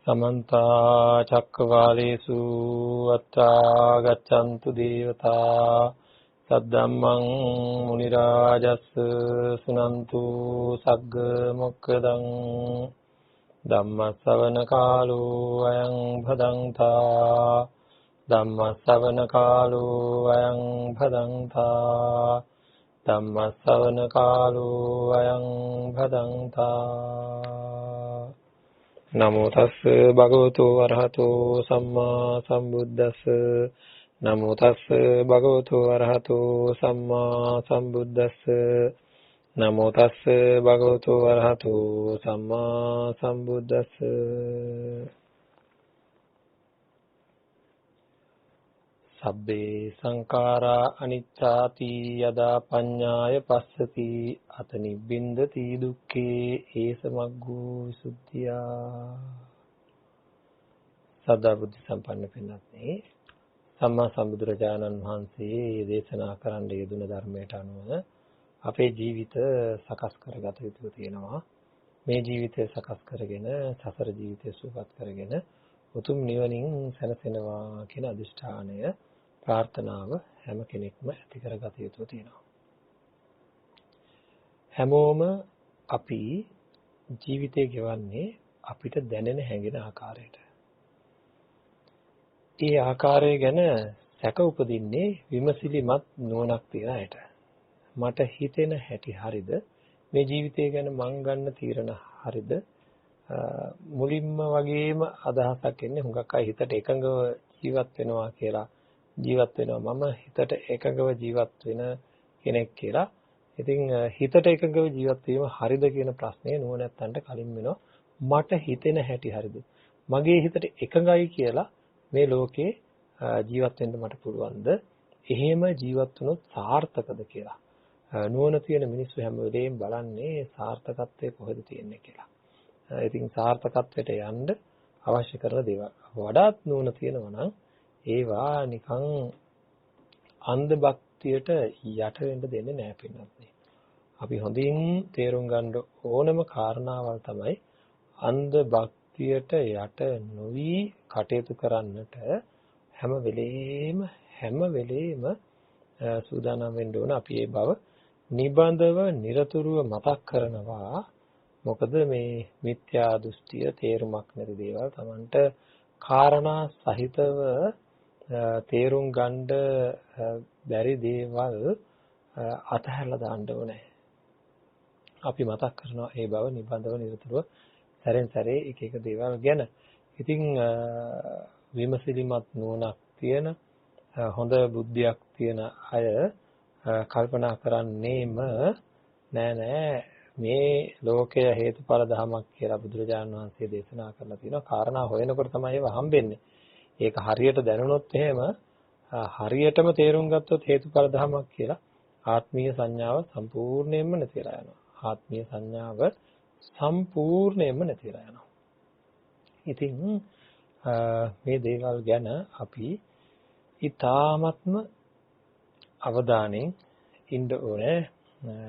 समन्ता चक्रवालेषु अत्रा गच्छन्तु देवता सद्धम्मं मुनिराजस् सुनन्तु सग्ग मोक्खदं ධම්මස්සවන කාලෝ අයං භදංතා ධම්මස්සවන කාලෝ අයං භදංතා ධම්මස්සවන කාලෝ අයං භදංතා නමෝ තස්ස භගවතු වරහතෝ සම්මා සම්බුද්දස්ස නමෝ තස්ස භගවතු වරහතෝ සම්මා සම්බුද්දස්ස නමෝ තස්ස භගවතු වරහතෝ සම්මා සම්බුද්දස්ස සබ්බේ සංඛාරා අනිච්චාති යදා පඤ්ඤාය පස්සති අත නිබ්බින්දති දුක්ඛේ ඒස මග්ගෝ විසුද්ධියා සදා බුද්ධ සම්පන්න පින්වත්නි සම්මා සම්බුදුරජාණන් වහන්සේ දේශනා කරන්න යෙදුන ධර්මයට අනුව අපේ ජීවිත සකස් කරගත යුතු තියෙනවා. මේ ජීවිතය සකස් කරගෙන සසර ජීවිතය සුවපත් කරගෙන උතුම් නිවනින් සැනසෙනවා කියන අදිෂ්ඨානය ප්‍රාර්ථනාව හැම කෙනෙක්ම ඇති කරගත යුතු තියෙනවා. හැමෝම අපි ජීවිතය ගෙවන්නේ අපිට දැනෙන හැඟෙන ආකාරයට. ඒ ආකාරය ගැන සැක උපදින්නේ විමසිලිමත් නුවණක් තියන අයට. මට හිතෙන හැටි හරිද? මේ ජීවිතය ගැන මං ගන්න තීරණ හරිද? මුලින්ම වගේම අදහසක් එන්නේ හුඟක් අය හිතට එකඟව ජීවත් වෙනවා කියලා ජීවත් වෙනවා. මම හිතට එකඟව ජීවත් වෙන කෙනෙක් කියලා. ඉතින් හිතට එකඟව ජීවත් වීම හරිද කියන ප්‍රශ්නේ නුවණැත්තන්ට කලින් වෙනවා. මට හිතෙන හැටි හරිද? මගේ හිතට එකඟයි කියලා මේ ලෝකේ ජීවත් වෙන්න මට පුළුවන්ද? එහෙම ජීවත් වුණොත් සාර්ථකද කියලා. නුවණ තියෙන මිනිස්සු හැම වෙලේම බලන්නේ සාර්ථකත්වය කොහෙද තියෙන්නේ කියලා. ඉතින් සාර්ථකත්වයට යන්න අවශ්‍ය කරන දේවල් වඩාත් නුවණ තියෙනවා නම් ඒවා නිකන් අන්ධ භක්තියට යට වෙන්න දෙන්නේ නැහැ පින්නත්. අපි හොඳින් තේරුම් ගන්න ඕනම කාරණාවල් තමයි අන්ධ භක්තියට යට නොවි කටයුතු කරන්නට හැම වෙලේම සූදානම් වෙන්න ඕන. අපි ඒ බව නිබඳව නිරතුරුව මතක් කරනවා. මොකද මේ මිත්‍යා දෘෂ්ටිය තේරුමක් නැති දේවල් Tamanට කාරණා සහිතව තේරුම් ගන්න බැරි දේවල් අතහැරලා දාන්න ඕනේ. අපි මතක් කරනවා ඒ බව නිබඳව නිරතුරුව සැරෙන් සැරේ එක එක දේවල් ගැන. ඉතින් විමසිලිමත් නුවණක් තියෙන හොඳ බුද්ධියක් තියෙන අය කල්පනා කරන්නේම නෑ මේ ලෝකය හේතුඵල ධමයක් කියලා බුදුරජාණන් වහන්සේ දේශනා කරලා තියෙනවා. කාරණා හොයනකොට තමයි ඒව හම්බෙන්නේ. ඒක හරියට දැනුණොත් එහෙම හරියටම තේරුම් ගත්තොත් හේතුඵල ධමයක් කියලා ආත්මීය සංඥාව සම්පූර්ණයෙන්ම නැතිලා යනවා. ආත්මීය සංඥාව සම්පූර්ණයෙන්ම නැතිලා යනවා. ඉතින් මේ දේවල් ගැන අපි ඊ타ත්ම අවධානයෙන් ඉන්න ඕනේ.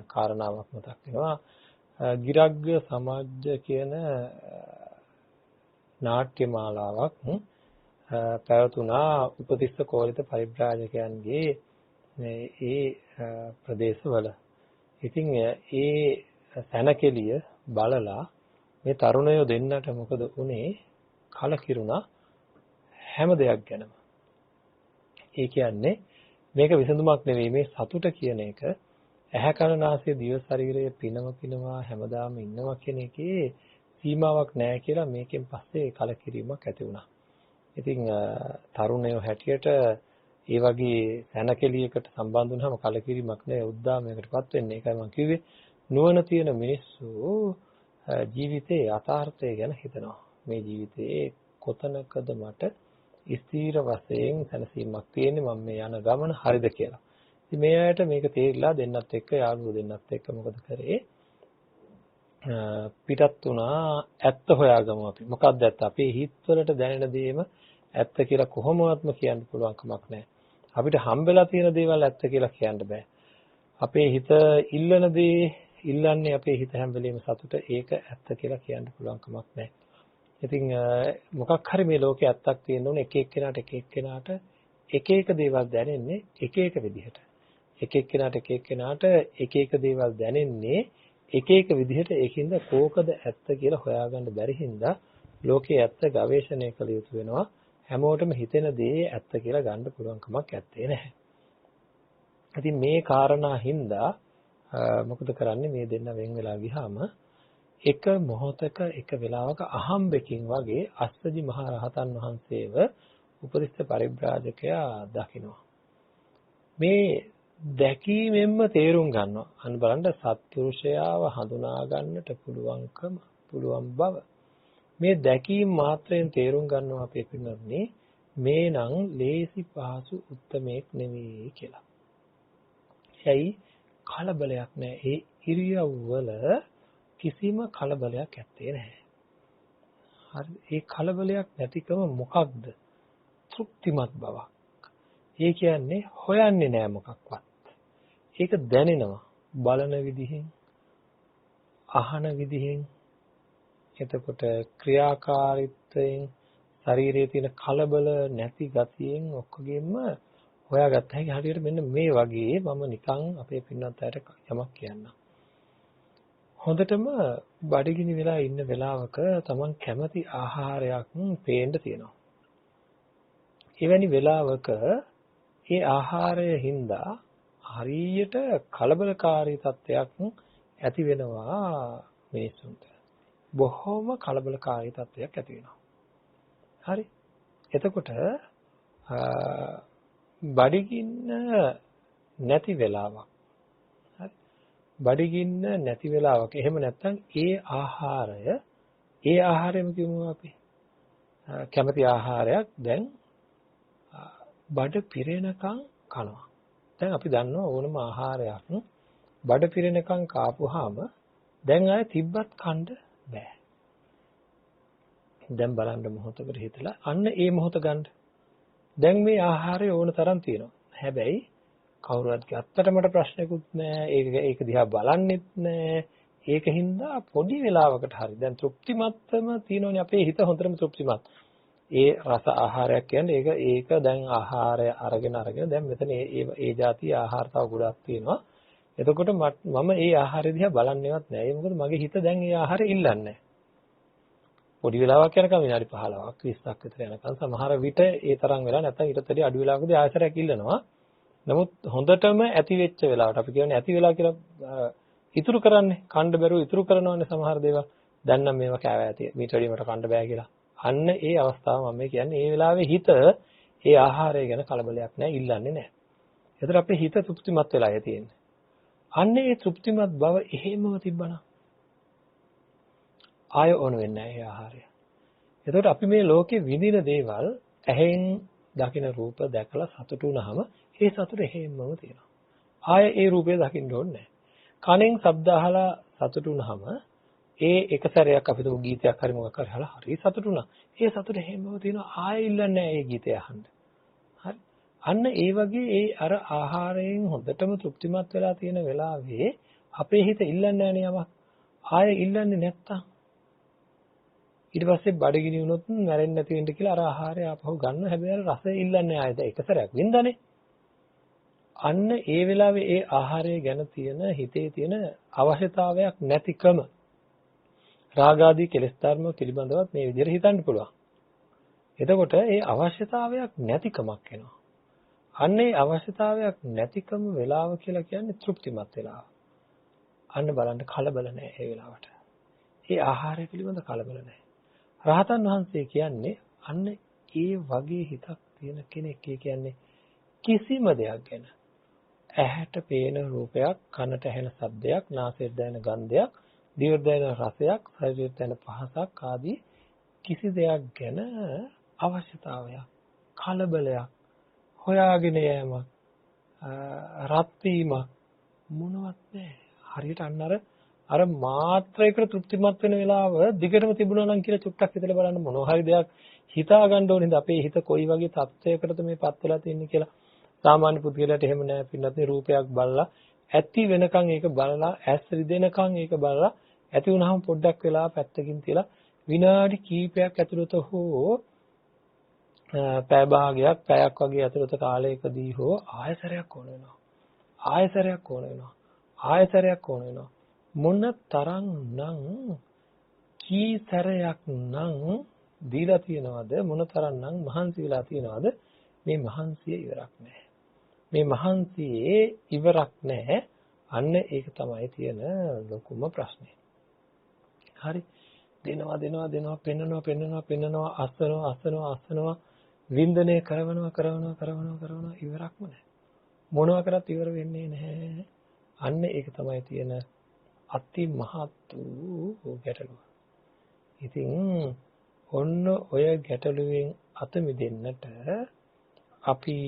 කාරණාවක් මතක් වෙනවා. ගිරග්ග සමාජ කියන නාට්‍ය මාලාවක් පැවතුණා උපතිස්ස කෝලිත පරිබ්‍රාජකයන්ගේ ඒ ප්‍රදේශවල. ඉතින් ඒ සැනකෙළිය බලලා මේ තරුණයෝ දෙන්නට මොකද උනේ? කලකිරුණා හැම දෙයක් ගැනම. ඒ කියන්නේ මේක විසඳුමක් නෙවෙයි. මේ සතුට කියන එක ඇහැ කන නාසය දිව ශරීරය පිනවා හැමදාම ඉන්නවා කියන එකේ සීමාවක් නැහැ කියලා මේකෙන් පස්සේ කලකිරීමක් ඇති වුණා. ඉතින් තරුණයෝ හැටියට ඒ වගේ සැනකෙළියකට සම්බන්ධ වුණාම කලකිරීමක් නෑ උද්දාමයකටපත් වෙන්නේ. ඒකයි මම කිව්වේ නුවණ තියෙන මිනිස්සු ජීවිතයේ යථාර්ථය ගැන හිතනවා. මේ ජීවිතයේ කොතනකද මට ස්ථීර වශයෙන් සැනසීමක් තියෙන්නේ, මම මේ යන ගමන හරිද කියලා. ඉතින් මේ අයට මේක තේරිලා දෙන්නත් එක්ක යාළුවෝ දෙන්නත් එක්ක මොකද කරේ? පිටත් වුණා ඇත්ත හොයාගමු අපි. මොකක්ද ඇත්ත? අපේ හිතවලට දැනෙන දේම ඇත්ත කියලා කොහොමවත්ම කියන්න පුළුවන් කමක් නැහැ. අපිට හම්බෙලා තියෙන දේවල් ඇත්ත කියලා කියන්න බෑ. අපේ හිත ඉල්ලන දේ ඉල්ලන්නේ අපේ හිත හැම වෙලෙම සතුට. ඒක ඇත්ත කියලා කියන්න පුළුවන් කමක් නැහැ. ඉතින් මොකක් හරි මේ ලෝකේ ඇත්තක් තියෙන්න ඕනේ එක එක්කෙනාට එක එක දේවල් දැනෙන්නේ එක එක විදිහට. එක එක්කෙනාට එක එක දේවල් දැනෙන්නේ එක එක විදිහට. ඒකින්ද කෝකද ඇත්ත කියලා හොයාගන්න බැරි හින්දා ලෝකේ ඇත්ත ගවේෂණය කළ යුතු වෙනවා. හැමෝටම හිතෙන දේ ඇත්ත කියලා ගන්න පුළුවන් කමක් ඇත්තේ නැහැ. ඉතින් මේ කාරණා හින්දා මොකද කරන්නේ මේ දෙන්න වෙන් වෙලා ගියාම එක මොහොතක එක වෙලාවක අහම්බෙකින් වගේ අස්සජි මහ රහතන් වහන්සේව උපරිස්ත පරිබ්‍රාජකයා දකිනවා. මේ දැකීමෙන්ම තේරුම් ගන්නවා. අන්න බලන්න සත්පුරුෂයාව හඳුනා ගන්නට පුළුවන් බව. මේ දැකීම මාත්‍රයෙන් තේරුම් ගන්නවා අපේ පින්නන්නේ මේ නම් ලේසි පහසු උත්මයක් නෙවෙයි කියලා. ඇයි කලබලයක් නැහැ. ඒ ඉරියව්වල කිසිම කලබලයක් ඇත්තේ නැහැ. හරි. ඒ කලබලයක් නැතිකම මොකක්ද? තෘප්තිමත් බවක්. ඒ කියන්නේ හොයන්නේ නැහැ මොකක්වත්. ඒක දැනෙනවා. බලන විදිහෙන්, අහන විදිහෙන්, එතකොට ක්‍රියාකාරීත්වයෙන්, ශරීරයේ තියෙන කලබල නැති ගතියෙන් ඔක්කොගෙම හොයාගත්ත හැකි. හරියට මෙන්න මේ වගේ මම නිකන් අපේ පින්නත් අයට යමක් කියන්නම්. හොඳටම බඩගිනි වෙලා ඉන්න වෙලාවක තමන් කැමති ආහාරයක් පේන්න තියෙනවා. එවැනි වෙලාවක ඒ ආහාරය හින්දා හරියට කලබලකාරී තත්ත්වයක් ඇති වෙනවා මිනිසුන්ට. බොහොම කලබලකාරී තත්ත්වයක් ඇති වෙනවා. හරි. එතකොට බඩගින්න නැති වෙලාවක්. හරි. බඩගින්න නැති වෙලාවක එහෙම නැත්නම් ඒ ආහාරයම කියමු අපි. කැමති ආහාරයක් දැන් බඩ පිරෙනකන් කනවා. දැන් අපි දන්නවා ඕනම ආහාරයක් බඩ පිරෙනකන් කාපුවාම දැන් ආයේ තිබ්බත් කන්න බෑ. දැන් බලන්න මොහොතකට හිතලා අන්න ඒ මොහොත ගන්න. දැන් මේ ආහාරය ඕන තරම් තියෙනවා. හැබැයි කවුරුත් ගත්තට මට ප්‍රශ්නකුත් නෑ. ඒක දිහා බලන්නෙත් නෑ. ඒකින්ද පොඩි වෙලාවකට හරි දැන් තෘප්තිමත්වම තියෙනෝනේ අපේ හිත හොඳටම තෘප්තිමත්. ඒ රස ආහාරයක් කියන්නේ ඒක දැන් ආහාරය අරගෙන දැන් මෙතන ඒ જાති ආහාර තව ගොඩක් තියෙනවා. එතකොට මම ඒ ආහාරය දිහා බලන්නේවත් නෑ. ඒ මොකද මගේ හිත දැන් ඒ ආහාරය ඉල්ලන්නේ නෑ. පොඩි වෙලාවක් යනකම් විනාඩි 15ක් 20ක් විතර යනකම් සමහර විට ඒ තරම් වෙලා නැත්නම් ඊටත් වැඩි අඩු වෙලාවකදී ආයතරයක් ඉල්ලනවා. නමුත් හොඳටම ඇති වෙච්ච වෙලාවට අපි කියන්නේ ඇති වෙලා කියලා ඉතුරු කරන්නේ කණ්ඩ බැරුව ඉතුරු කරනවානේ සමහර දේවල්. දැන් නම් මේවා කෑවා ඇති. මීට වැඩි මට කණ්ඩ බෑ කියලා. අන්න ඒ අවස්ථාව මම කියන්නේ ඒ වෙලාවේ හිත ඒ ආහාරය ගැන කලබලයක් නැහැ ඉල්ලන්නේ නැහැ. ඒතර අපේ හිත තෘප්තිමත් වෙලා තියෙන්නේ. අන්න ඒ තෘප්තිමත් බව එහෙමම තිබ්බනම් ආය ඕන වෙන්නේ නැහැ ඒ ආහාරය. එතකොට අපි මේ ලෝකේ විඳින දේවල් ඇහෙන් දකින රූප දැකලා සතුටු වුනහම ඒ සතුට එහෙමම තියෙනවා. ආය ඒ රූපය දකින්න ඕනේ නැහැ. කනෙන් ශබ්ද අහලා සතුටු වුනහම ඒ එක සැරයක් අපි තුමු ගීතයක් හරි මොකක් හරි අහලා හරි සතුටු වුණා. ඒ සතුට හැමම තියෙනවා ආයෙ ඉල්ලන්නේ නැහැ ඒ ගීතය අහන්න. හරි. අන්න ඒ වගේ ඒ අර ආහාරයෙන් හොඳටම තෘප්තිමත් වෙලා තියෙන වෙලාවේ අපේ හිත ඉල්ලන්නේ නැහැ යමක්. ආයෙ ඉල්ලන්නේ නැත්තම් ඊට පස්සේ බඩගිනි වුණොත් මැරෙන්නේ නැති වෙන්න කියලා අර ආහාරය ආපහු ගන්න. හැබැයි අර රසය ඉල්ලන්නේ ආයෙත් එක සැරයක් වින්දානේ. අන්න ඒ වෙලාවේ ඒ ආහාරය ගැන තියෙන හිතේ තියෙන අවශ්‍යතාවයක් නැතිකම රාගාදී කෙලෙස් ධර්ම පිළිබඳවත් මේ විදිහට හිතන්න පුළුවන්. එතකොට ඒ අවශ්‍යතාවයක් නැතිකමක් එනවා. අන්න ඒ අවශ්‍යතාවයක් නැතිකම වෙලාව කියලා කියන්නේ තෘප්තිමත් වෙලාව. අන්න බලන්න කලබල නැහැ ඒ වෙලාවට. ඒ ආහාරය පිළිබඳ කලබල නැහැ. රහතන් වහන්සේ කියන්නේ අන්න ඒ වගේ හිතක් තියෙන කෙනෙක්. ඒ කියන්නේ කිසිම දෙයක් ගැන ඇහැට පේන රූපයක්, කනට ඇහෙන ශබ්දයක්, නාසයට දැනෙන ගන්ධයක්, දිවට දැනෙන රසයක්, ශරීරයට දැනෙන පහසක් ආදී කිසි දෙයක් ගැන අවශ්‍යතාවයක්, කලබලයක්, හොයාගෙන යෑමක්, රත් වීමක් මොනවත් නැහැ. හරියට අන්න අර මාත්‍රයකට තෘප්තිමත් වෙන වෙලාව දිගටම තිබුණා නම් කියලා චුට්ටක් හිතලා බලන්න මොනවා හරි දෙයක් හිතා ගන්න ඕනේද අපේ හිත කොයි වගේ තත්ත්වයකටද මේපත් වෙලා තින්නේ කියලා. සාමාන්‍ය පුද්ගලයාට එහෙම නැහැ පින්නත් රූපයක් බලලා ඇති වෙනකන් ඒක බලලා ඇස් රිදෙනකන් ඒක බලලා ඇති වුණාම පොඩ්ඩක් වෙලා පැත්තකින් තියලා විනාඩි කිහිපයක් ඇතුළත හෝ පැය භාගයක් පැයක් වගේ ඇතුළත කාලයකදී හෝ ආයතරයක් ඕන වෙනවා. ආයතරයක් ඕන වෙනවා. ආයතරයක් ඕන වෙනවා. මොන තරම්නම් කී සැරයක් නම් දීලා තියනවද මොන තරම්නම් මහන්සි වෙලා තියනවද මේ මහන්සිය ඉවරක් නැහැ. මේ මහන්සියේ ඉවරක් නැහැ. අන්න ඒක තමයි තියෙන ලොකුම ප්‍රශ්නේ. හරි. දෙනවා පෙන්නනවා අස්සනවා වින්දනය කරනවා ඉවරක්ම නැහැ. මොනවා කරත් ඉවර වෙන්නේ නැහැ. අන්න ඒක තමයි තියෙන අති මහත් වූ ගැටලුව. ඉතින් ඔන්න ඔය ගැටලුවෙන් අත මිදෙන්නට අපි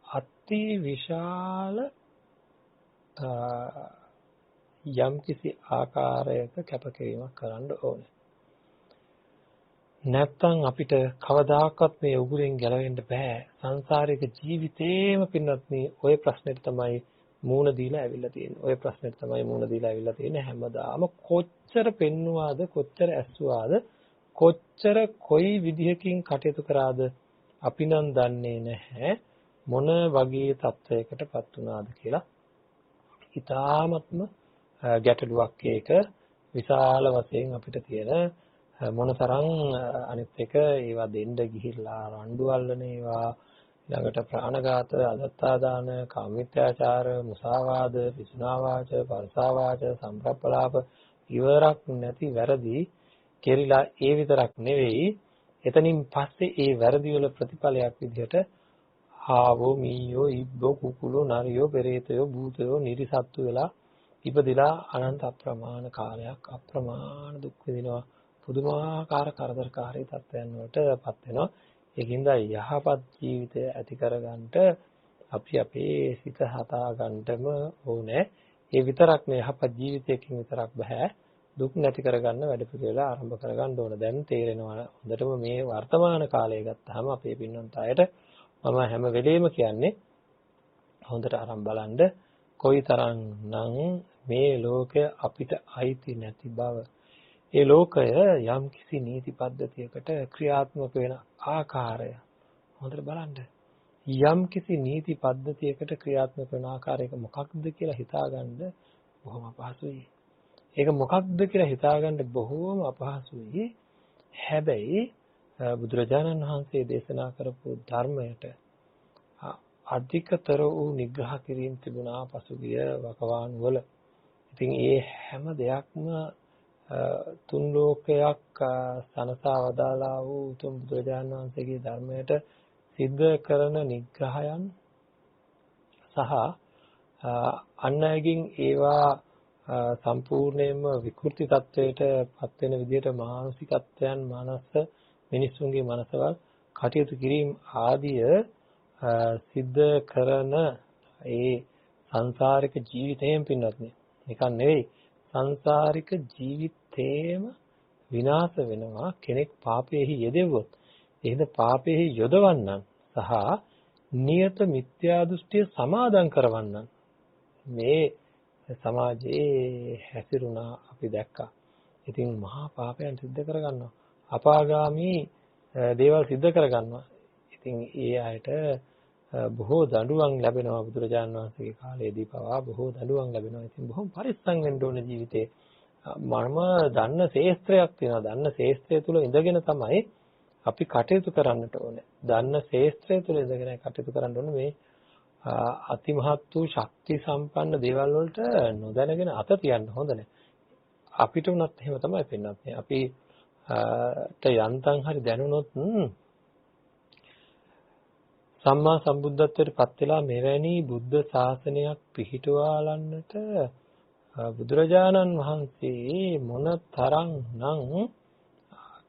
අති විශාල යම්කිසි ආකාරයක කැපකිරීමක් කරන්න ඕනේ. නැත්තම් අපිට කවදාකවත් මේ උගුරෙන් ගැලවෙන්න බෑ. සංසාරික ජීවිතේම පින්වත්නි ඔය ප්‍රශ්නෙට තමයි මූණ දීලා ඇවිල්ලා තියෙන්නේ. ඔය ප්‍රශ්නෙට තමයි මූණ දීලා ඇවිල්ලා තියෙන්නේ හැමදාම. කොච්චර පෙන්නුවාද, කොච්චර ඇස්සුවාද, කොච්චර කොයි විදිහකින් කටයුතු කරාද අපි නම් දන්නේ නැහැ. මොන වගේ තත්වයකටපත් වුණාද කියලා. ඊ타ත්ම ගැටලුවක් ඒක විශාල වශයෙන් අපිට තියෙන මොනතරම් අනිත් එක ඒවා දෙන්න ගිහිල්ලා රණ්ඩු අල්ලන ඒවා ළඟට ප්‍රාණඝාත අදත්තාදාන කාමීත්‍යාචාර මුසාවාද විසුනාවාච පරසාවාච සම්ප්‍රප්පලාප ඉවරක් නැති වැරදි කෙරිලා ඒ විතරක් නෙවෙයි එතනින් පස්සේ ඒ වැරදි වල ප්‍රතිඵලයක් විදිහට ආවෝ මීයෝ ඉබ්බෝ කුකුලෝ නරියෝ පෙරේතයෝ භූතයෝ නිරිසත්තු වෙලා ඉපදිලා අනන්ත අප්‍රමාණ කාලයක් අප්‍රමාණ දුක් විඳිනවා පුදුමාකාර කරදරකාරී තත්ත්වයන් වලටපත් වෙනවා. ඒකින්ද යහපත් ජීවිතය ඇති කරගන්නට අපි අපේ සිත හදා ගන්නම ඕනේ. ඒ විතරක් නේ යහපත් ජීවිතයකින් විතරක් බෑ. දුක් නැති කරගන්න වැඩ පිළිවෙල ආරම්භ කරගන්න ඕන. දැන් තේරෙනවා හොඳටම මේ වර්තමාන කාලය ගත්තාම අපේ පින්නන්ත අයට මම හැම වෙලෙම කියන්නේ හොඳට අරන් බලන්න කොයිතරම්නම් මේ ලෝකය අපිට අයිති නැති බව. ඒ ලෝකය යම් කිසි නීති පද්ධතියකට ක්‍රියාත්මක වෙන ආකාරය හොඳට බලන්න. යම් කිසි නීති පද්ධතියකට ක්‍රියාත්මක වෙන ආකාරයක මොකක්ද කියලා හිතාගන්න බොහොම අපහසුයි. ඒක මොකක්ද කියලා හිතාගන්න බොහොම අපහසුයි. හැබැයි බුදුරජාණන් වහන්සේ දේශනා කරපු ධර්මයට අධිකතර වූ නිග්‍රහ කිරීම තිබුණා පසුගිය වකවාණු වල. ඉතින් ඒ හැම දෙයක්ම තුන් ලෝකයක් සනසා වදාලා වූ උතුම් බුදුරජාණන් වහන්සේගේ ධර්මයට සිද්ධ කරන නිග්‍රහයන් සහ අන් අයගෙන් ඒවා සම්පූර්ණයෙන්ම විකෘති තත්වයට පත් වෙන විදිහට මානසිකත්වයන් මනස මිනිස්සුන්ගේ මනසවල් කටයුතු කිරීම ආදිය සිද්ධ කරන ඒ සංසාරික ජීවිතයෙන් පින්වත්නි නිකන් නෙවෙයි සංසාරික ජීවිතේම විනාශ වෙනවා කෙනෙක් පාපයෙහි යෙදෙව්වොත්. එහෙද පාපයෙහි යොදවන්නන් සහ නියත මිත්‍යා දෘෂ්ටිය සමාදන් කරවන්නන් මේ සමාජයේ හැසිරුණා අපි දැක්කා. ඉතින් මහා පාපයන් සිද්ධ කරගන්නවා. අපාගාමී දේවල් සිද්ධ කරගන්නවා. ඉතින් ඒ අයට බොහෝ දඬුවම් ලැබෙනවා බුදුරජාණන් වහන්සේගේ කාලයේදී පවා බොහෝ දඬුවම් ලැබෙනවා. ඉතින් බොහොම පරිස්සම් වෙන්න ඕන ජීවිතේ. මම දන්න ශේස්ත්‍රයක් තියෙනවා. දන්න ශේස්ත්‍රය තුල ඉඳගෙන තමයි අපි කටයුතු කරන්නට ඕනේ. දන්න ශේස්ත්‍රය තුල ඉඳගෙන කටයුතු කරන්න ඕනේ. මේ අතිමහත් වූ ශක්ති සම්පන්න දේවල් වලට නොදැනගෙන අත තියන්න හොඳ නැහැ. අපිට උනත් එහෙම තමයි පෙන්නත්. අපිට යන්තම් හරි දැනුණොත් සම්මා සම්බුද්ධත්වයට පත් වෙලා මෙවැනි බුද්ධ ශාසනයක් පිහිටුවාලන්නට බුදුරජාණන් වහන්සේ මොන තරම්නම්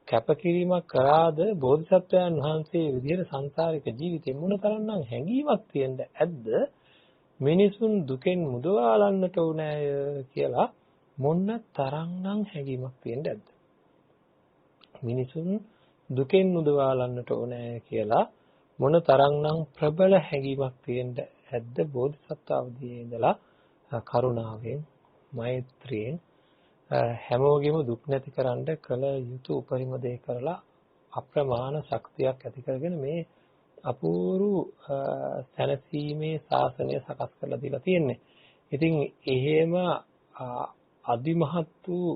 කැපකිරීමක් කරාද බෝධිසත්වයන් වහන්සේ විදිහට සංසාරික ජීවිතේ මොන තරම්නම් හැඟීමක් තියෙන්න ඇද්ද මිනිසුන් දුකෙන් මුදවාලන්නට උනෑය කියලා මොන තරම්නම් හැඟීමක් තියෙන්න ඇද්ද මිනිසුන් දුකෙන් මුදවාලන්නට උනෑය කියලා මොන තරම්නම් ප්‍රබල හැඟීමක් තියෙන්න ඇද්ද බෝධිසත්ව අවදියේ ඉඳලා කරුණාවෙන් මෛත්‍රියෙන් හැමෝගෙම දුක් නැති කරන්න කල යුතු උපරිම දේ කරලා අප්‍රමාණ ශක්තියක් ඇති කරගෙන මේ අපූරු සැනසීමේ ශාසනය සකස් කරලා දීලා තියෙන්නේ. ඉතින් එහෙම අදිමහත් වූ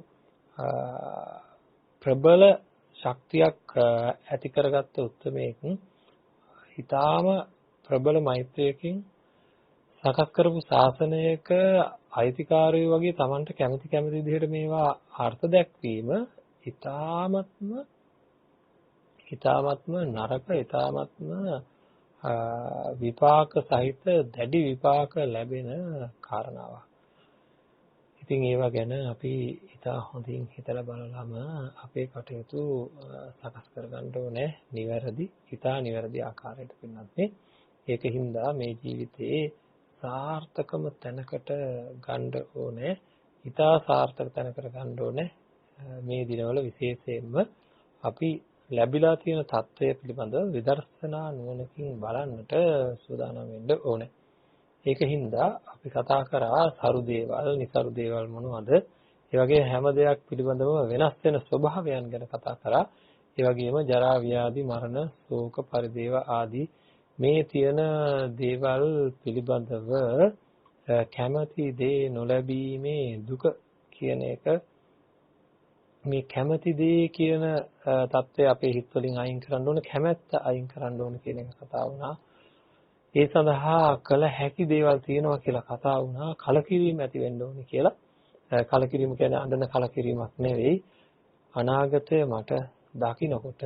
ප්‍රබල ශක්තියක් ඇති කරගත්ත උත්මයෙක් ඊටාම ප්‍රබල මෛත්‍රියකින් සකස් කරපු ශාසනයක අයිතිකාරයෝ වගේ Tamanට කැමති විදිහට මේවා අර්ථ දැක්වීම ඊටාමත්ම නරක ඊටාමත්ම විපාක සහිත දැඩි විපාක ලැබෙන කාරණාවක්. ඉතින් ඒවා ගැන අපි ඉතා හොඳින් හිතලා බලලාම අපේ කටයුතු සකස් කරගන්න ඕනේ නිවැරදි ආකාරයට පින්නත් ඒකින්ද මේ ජීවිතේ සාර්ථකම තැනකට ගන්න ඕනේ. ඉතා සාර්ථක තැනකට ගන්න ඕනේ. මේ දිනවල විශේෂයෙන්ම අපි ලැබිලා තියෙන தত্ত্বය පිළිබඳව විදර්ශනා නුවණකින් බලන්නට සූදානම් වෙන්න ඕනේ. ඒකින්ද අපි කතා කරා සරු දේවල්, નિසරු දේවල් මොනවද? ඒ වගේ හැම දෙයක් පිළිබඳව වෙනස් වෙන ස්වභාවයන් ගැන කතා කරා. ඒ වගේම ජරා ව්‍යාධි මරණ ශෝක පරිදේව ආදී මේ තියෙන දේවල් පිළිබඳව කැමැති දේ නොලැබීමේ දුක කියන එක මේ කැමැති දේ කියන தත්ත්වය අපේ හිත වලින් අයින් කරන්න ඕන, කැමැත්ත අයින් කරන්න ඕන කියන එක කතා වුණා. ඒ සඳහා කළ හැකි දේවල් තියෙනවා කියලා කතා වුණා. කලකිරීම ඇති වෙන්න ඕනේ කියලා. කලකිරීම කියන්නේ අඬන කලකිරීමක් නෙවෙයි. අනාගතය මට දකින්නකොට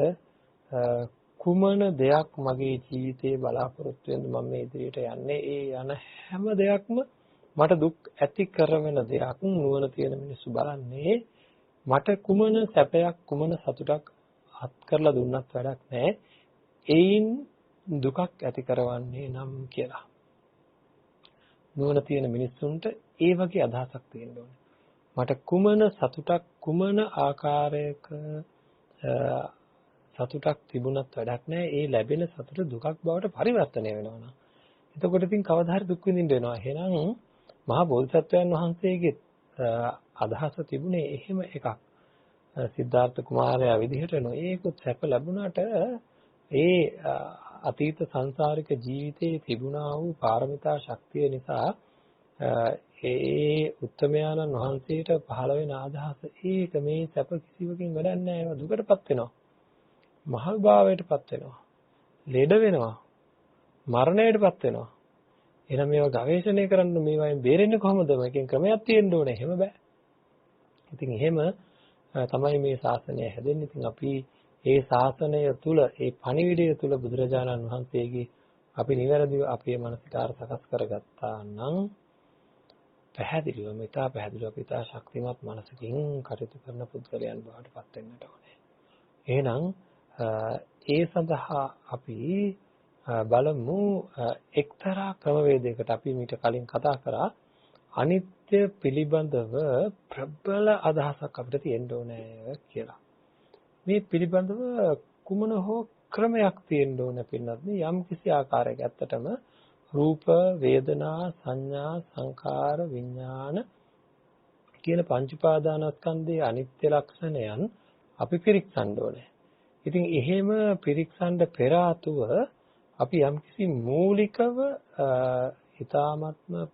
කුමන දෙයක් මගේ ජීවිතේ බලාපොරොත්තු වෙනද මම මේ ඉදිරියට යන්නේ, ඒ යන හැම දෙයක්ම මට දුක් ඇති කරන දෙයක්. නුවණ තියෙන මිනිස්සු බලන්නේ මට කුමන සැපයක් කුමන සතුටක් අත් කරලා දුන්නත් වැඩක් නැහැ. ඒයින් දුකක් ඇති කරවන්නේ නම් කියලා. නුවණ තියෙන මිනිස්සුන්ට ඒ වගේ අදහසක් තියෙන්න ඕනේ. මට කුමන සතුටක් කුමන ආකාරයක සතුටක් තිබුණත් වැඩක් නැහැ. ඒ ලැබෙන සතුට දුකක් බවට පරිවර්තනය වෙනවා නම්. එතකොට ඉතින් කවදා හරි දුක් විඳින්න වෙනවා. එහෙනම් මහා බෝධිසත්වයන් වහන්සේගේ අදහස තිබුණේ එහෙම එකක්. සිද්ධාර්ථ කුමාරයා විදිහට නොයේකුත් සැප ලැබුණාට ඒ අතීත සංසාරික ජීවිතයේ තිබුණා වූ පාරමිතා ශක්තිය නිසා ඒ උත්තමයාණන් වහන්සේට පහළ වෙන අදහස ඒක මේ සැප කිසිවකින් වැඩක් නැහැ. ඒවා දුකටපත් වෙනවා. මහල් භාවයටපත් වෙනවා. ලෙඩ වෙනවා. මරණයටපත් වෙනවා. එහෙනම් මේවා ගවේෂණය කරන්න මේවායින් බේරෙන්නේ කොහොමද? මේකෙන් ක්‍රමයක් තියෙන්න ඕනේ. එහෙම බෑ. ඉතින් එහෙම තමයි මේ ශාසනය හැදෙන්නේ. ඉතින් අපි මේ ශාසනය තුල, ඒ පණිවිඩය තුල බුදුරජාණන් වහන්සේගේ අපි නිවැරදිව අපේ මනසිකාර සකස් කරගත්තා නම් පැහැදිලිවම අපි ඉතා ශක්තිමත් මනසකින් කටයුතු කරන පුද්ගලයන් බවට පත් වෙන්නට ඕනේ. එහෙනම් ඒ සඳහා අපි බලමු එක්තරා ක්‍රමවේදයකට. අපි මීට කලින් කතා කරා අනිත්‍ය පිළිබඳව ප්‍රබල අදහසක් අපිට තියෙන්න ඕනේ කියලා. මේ පිළිබඳව කුමන හෝ ක්‍රමයක් තියෙන්න ඕන පින්නත් යම් කිසි ආකාරයක ඇත්තටම රූප වේදනා සංඥා සංකාර විඥාන කියන පංච උපාදානස්කන්ධයේ අනිත්‍ය ලක්ෂණයන් අපි පිරික්සන්න ඕනේ. ඉතින් එහෙම පිරික්සන්න පෙර ආතුව අපි යම් කිසි මූලිකව ඊ타ත්ම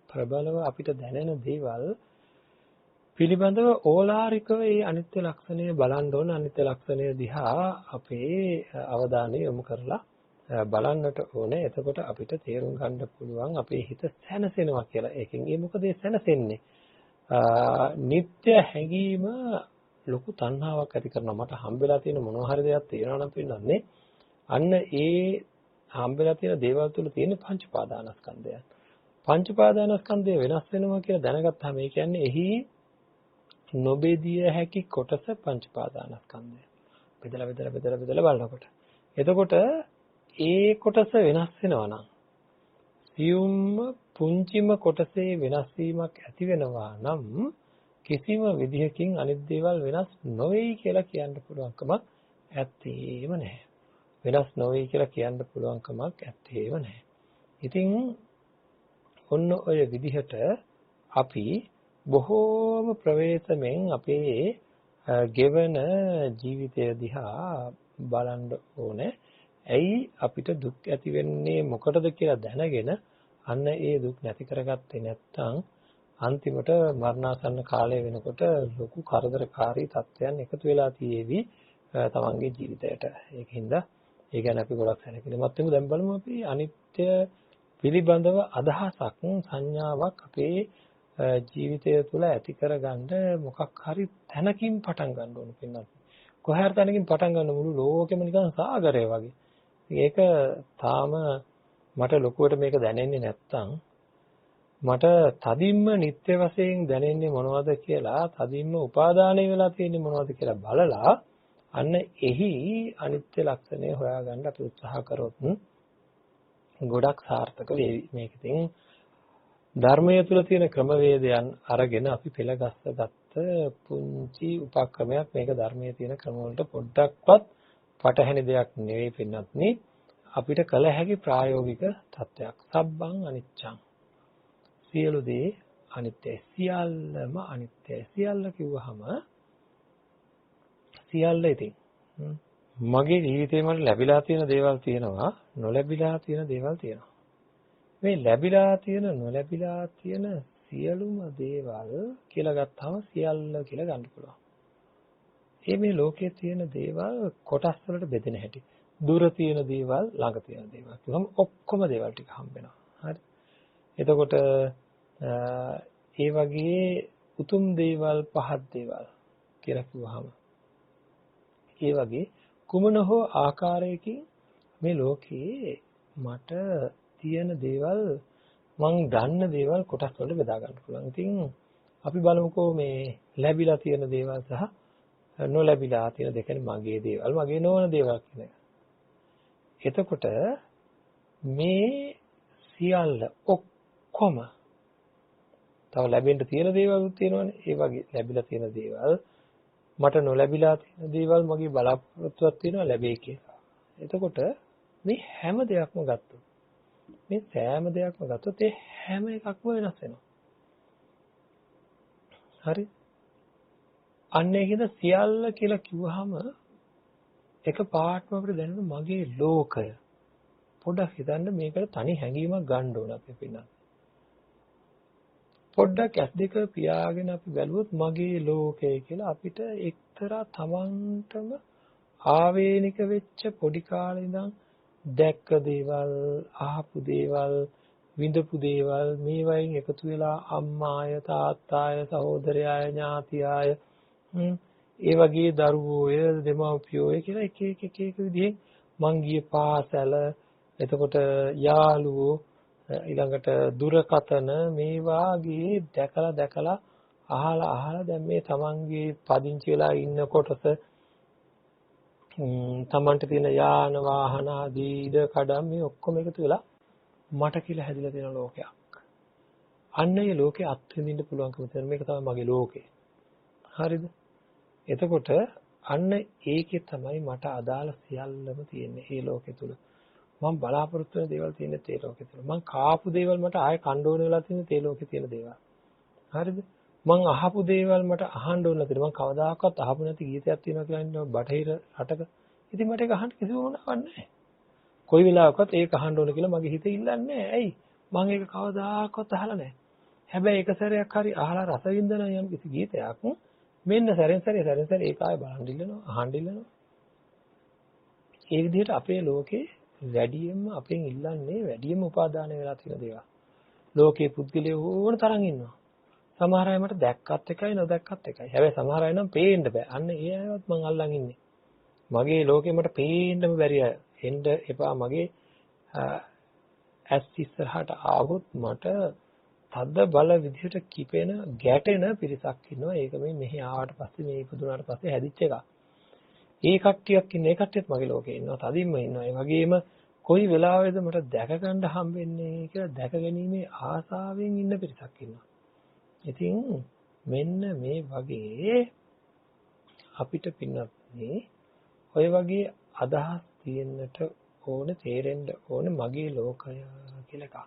ප්‍රබලව අපිට දැනෙන දේවල් පිළිබඳව ඕලාරිකව මේ අනිත්‍ය ලක්ෂණය බලන්න ඕන. අනිත්‍ය ලක්ෂණය දිහා අපේ අවධානය යොමු කරලා බලන්නට ඕනේ. එතකොට අපිට තේරුම් ගන්න පුළුවන් අපේ හිත සැනසෙනවා කියලා. ඒකෙන් මොකද සැනසෙන්නේ? නিত্য හැඟීම ලොකු තණ්හාවක් ඇති කරනවා. මට හම්බෙලා තියෙන මොනවා හරි දෙයක් තියෙනවා නම් පින්නන්නේ අන්න ඒ හම්බෙලා තියෙන දේවල් තුල තියෙන පංච උපාදානස්කන්ධයන්. පංච උපාදානස්කන්ධය වෙනස් වෙනවා කියලා දැනගත්තාම ඒ කියන්නේ එහි නොබෙදිය හැකි කොටස පංච උපාදානස්කන්ධය. බෙදලා බලනකොට. එතකොට ඒ කොටස වෙනස් වෙනවා නම් සියුම්ම පුංචිම කොටසේ වෙනස් වීමක් ඇති වෙනවා නම් කිසිම විදිහකින් අනිත් දේවල් වෙනස් නොවේයි කියලා කියන්න පුළුවන්කමක් ඇත්තේම නැහැ. වෙනස් නොවේයි කියලා කියන්න පුළුවන්කමක් ඇත්තේම නැහැ. ඉතින් ඔන්න ඔය විදිහට අපි බොහෝම ප්‍රවේශමෙන් අපේ ගෙවන ජීවිතය දිහා බලන්න ඕනේ. ඇයි අපිට දුක් ඇති වෙන්නේ මොකටද කියලා දැනගෙන අන්න ඒ දුක් නැති කරගත්තේ නැත්නම් අන්තිමට මරණාසන්න කාලය වෙනකොට ලොකු කරදරකාරී තත්ත්වයන් එකතු වෙලා තියෙවි තමන්ගේ ජීවිතයට. ඒකින්ද ඒ ගැන අපි ගොඩක් සැලකිලිමත් වෙමු. දැන් බලමු අපි අනිත්‍ය පිළිබඳව අදහසක් සංඥාවක් අපේ ජීවිතය තුළ ඇති කරගන්න මොකක් හරි තැනකින් පටන් ගන්න ඕන පින්නත්. කොහේ හරි තැනකින් පටන් ගන්න මුළු ලෝකෙම නිකන් සාගරය වගේ. ඒක තාම මට ලොකුවට මේක දැනෙන්නේ නැත්තම් මට තදින්ම නිත්‍ය වශයෙන් දැනෙන්නේ මොනවද කියලා තදින්ම උපාදානය වෙලා තියෙන්නේ මොනවද කියලා බලලා අන්න එහි අනිත්‍ය ලක්ෂණය හොයාගන්න අපි උත්සාහ කරොත් ගොඩක් සාර්ථක වෙයි. මේක ඉතින් ධර්මයේ තුල තියෙන ක්‍රමවේදයන් අරගෙන අපි පෙළගස්සගත්ත පුංචි උපක්‍රමයක්. මේක ධර්මයේ තියෙන ක්‍රම වලට පොඩ්ඩක්වත් පටහැනි දෙයක් නෙවෙයි පින්නත්නි. අපිට කළ හැකි ප්‍රායෝගික තත්ත්වයක්. සබ්බං අනිච්චං. සියලු දේ අනිත්‍යයි. සියල්ලම අනිත්‍යයි. සියල්ල කිව්වහම සියල්ල ඉතින් මගේ ජීවිතේ මට ලැබිලා තියෙන දේවල් තියෙනවා, නොලැබිලා තියෙන දේවල් තියෙනවා. මේ ලැබිලා තියෙන නොලැබිලා තියෙන සියලුම දේවල් කියලා ගත්තාම සියල්ල කියලා ගන්න පුළුවන්. මේ ලෝකයේ තියෙන දේවල් කොටස් වලට බෙදෙන හැටි. දුර තියෙන දේවල්, ළඟ තියෙන දේවල්. කිව්වම ඔක්කොම දේවල් ටික හම්බ වෙනවා. හරි. එතකොට ඒ වගේ උතුම් දේවල්, පහත් දේවල් කියලා කිව්වහම ඒ වගේ කුමන හෝ ආකාරයකින් මේ ලෝකේ මට තියෙන දේවල් මං ගන්න දේවල් කොටස් වලට බෙදා ගන්න පුළුවන්. ඉතින් අපි බලමුකෝ මේ ලැබිලා තියෙන දේවල් සහ නොලැබිලා තියෙන දෙක මගේ දේවල්, මගේ නොවන දේවල් කියන එක. එතකොට මේ සියල්ල ඔක්කොම තව ලැබෙන්න තියෙන දේවල් තියෙනවනේ. ඒ වගේ ලැබිලා තියෙන දේවල් මට නොලැබිලා තියෙන දේවල් මගේ බලාපොරොත්තුවක් තියෙනවා ලැබෙයි කියලා. එතකොට මේ හැම දෙයක්ම ගත්තොත් මේ සෑම දෙයක්ම ගත්තොත් ඒ හැම එකක්ම වෙනස් වෙනවා. හරි? අන්න ඒකද සියල්ල කියලා කිව්වහම එක පාටම අපිට දැනෙන මගේ ලෝකය. පොඩ්ඩක් හිතන්න මේකට තනි හැඟීමක් ගන්න ඕන අපි පින්නත්. පොඩ්ඩක් ඇස් දෙක පියාගෙන අපි බැලුවොත් මගේ ලෝකය කියලා අපිට එක්තරා තමන්ටම ආවේනික වෙච්ච පොඩි කාලේ ඉඳන් දැක්ක දේවල්, අහපු දේවල්, විඳපු දේවල් මේ වයින් එකතු වෙලා අම්මාය, තාත්තාය, සහෝදරයාය, ඥාතියාය ඒ වගේ දරුවෝය, දෙමව්පියෝය කියලා එක එක විදිහෙන් මං ගියේ පාසල, එතකොට යාළුවෝ, ඊළඟට දුරකතන මේ වාගේ දැකලා අහලා දැන් මේ තමන්ගේ පදිංචි වෙලා ඉන්න කොටස තමන්ට තියෙන යාන වාහන ආදී ඉඩ කඩම් මේ ඔක්කොම එකතු වෙලා මට කියලා හැදිලා තියෙන ලෝකයක්. අන්න ඒ ලෝකේ අත්විඳින්න පුළුවන්කම තියෙන මේක තමයි මගේ ලෝකේ. හරිද? එතකොට අන්න ඒකේ තමයි මට අදාළ සියල්ලම තියෙන්නේ මේ ලෝකෙ තුල. මම බලාපොරොත්තු වෙන දේවල් තියෙන්නේ ඒ ලෝකෙ තුල. මම කාපු දේවල් මට ආයෙ කන්න ඕන වෙලා තියෙන්නේ ඒ ලෝකෙ තියෙන දේවල්. හරිද? මම අහපු දේවල් මට අහන්න ඕන නැතිද? මම කවදාකවත් අහපු නැති ගීතයක් තියෙනවා කියලා ඉන්නවා බටහිර රටක. ඉතින් මට ඒක අහන්න කිසිම මොනවක් නැහැ. කොයි වෙලාවකවත් ඒක අහන්න ඕන කියලා මගේ හිතේ ඉල්ලන්නේ නැහැ. ඇයි? මම ඒක කවදාකවත් අහලා නැහැ. හැබැයි එක සැරයක් හරි අහලා රස විඳින යම් කිසි ගීතයක් මෙන්න සැරෙන් සැරේ ඒක ආයෙ බලන් ඉල්ලනවා, අහන්න ඉල්ලනවා. ඒ විදිහට අපේ ලෝකේ වැඩියෙන්ම අපෙන් ඉල්ලන්නේ වැඩියෙන්ම උපාදානය වෙලා තියෙන දේවල්. ලෝකේ පුද්ගලයෝ ඕන තරම් ඉන්නවා. සමහර අය මට දැක්කත් එකයි නොදැක්කත් එකයි. හැබැයි සමහර අය නම් පේන්න බෑ. අන්න ඒ අයවත් මං අල්ලන් ඉන්නේ. මගේ ලෝකේ මට පේන්නම බැරි අය. එන්න එපා මගේ ඇස් ඉස්සරහට ආවොත් මට තද බල විදිහට කිපෙන ගැටෙන පිරිසක් ඉන්නවා. ඒක මේ මෙහි ආවට පස්සේ මේ ඉපදුනාට පස්සේ හැදිච්ච එක. ඒ කට්ටියක් ඉන්නේ. ඒ කට්ටියත් මගේ ලෝකේ ඉන්නවා. තදින්ම ඉන්නවා. ඒ වගේම කොයි වෙලාවෙද මට දැක ගන්න හම්බෙන්නේ කියලා දැක ගැනීමේ ආසාවෙන් ඉන්න පිරිසක් ඉන්නවා. ඉතින් මෙන්න මේ වගේ අපිට පින්නත් ඔය වගේ අදහස් තියෙන්නට ඕන, තේරෙන්න ඕන මගේ ලෝකය කියලා එකක්.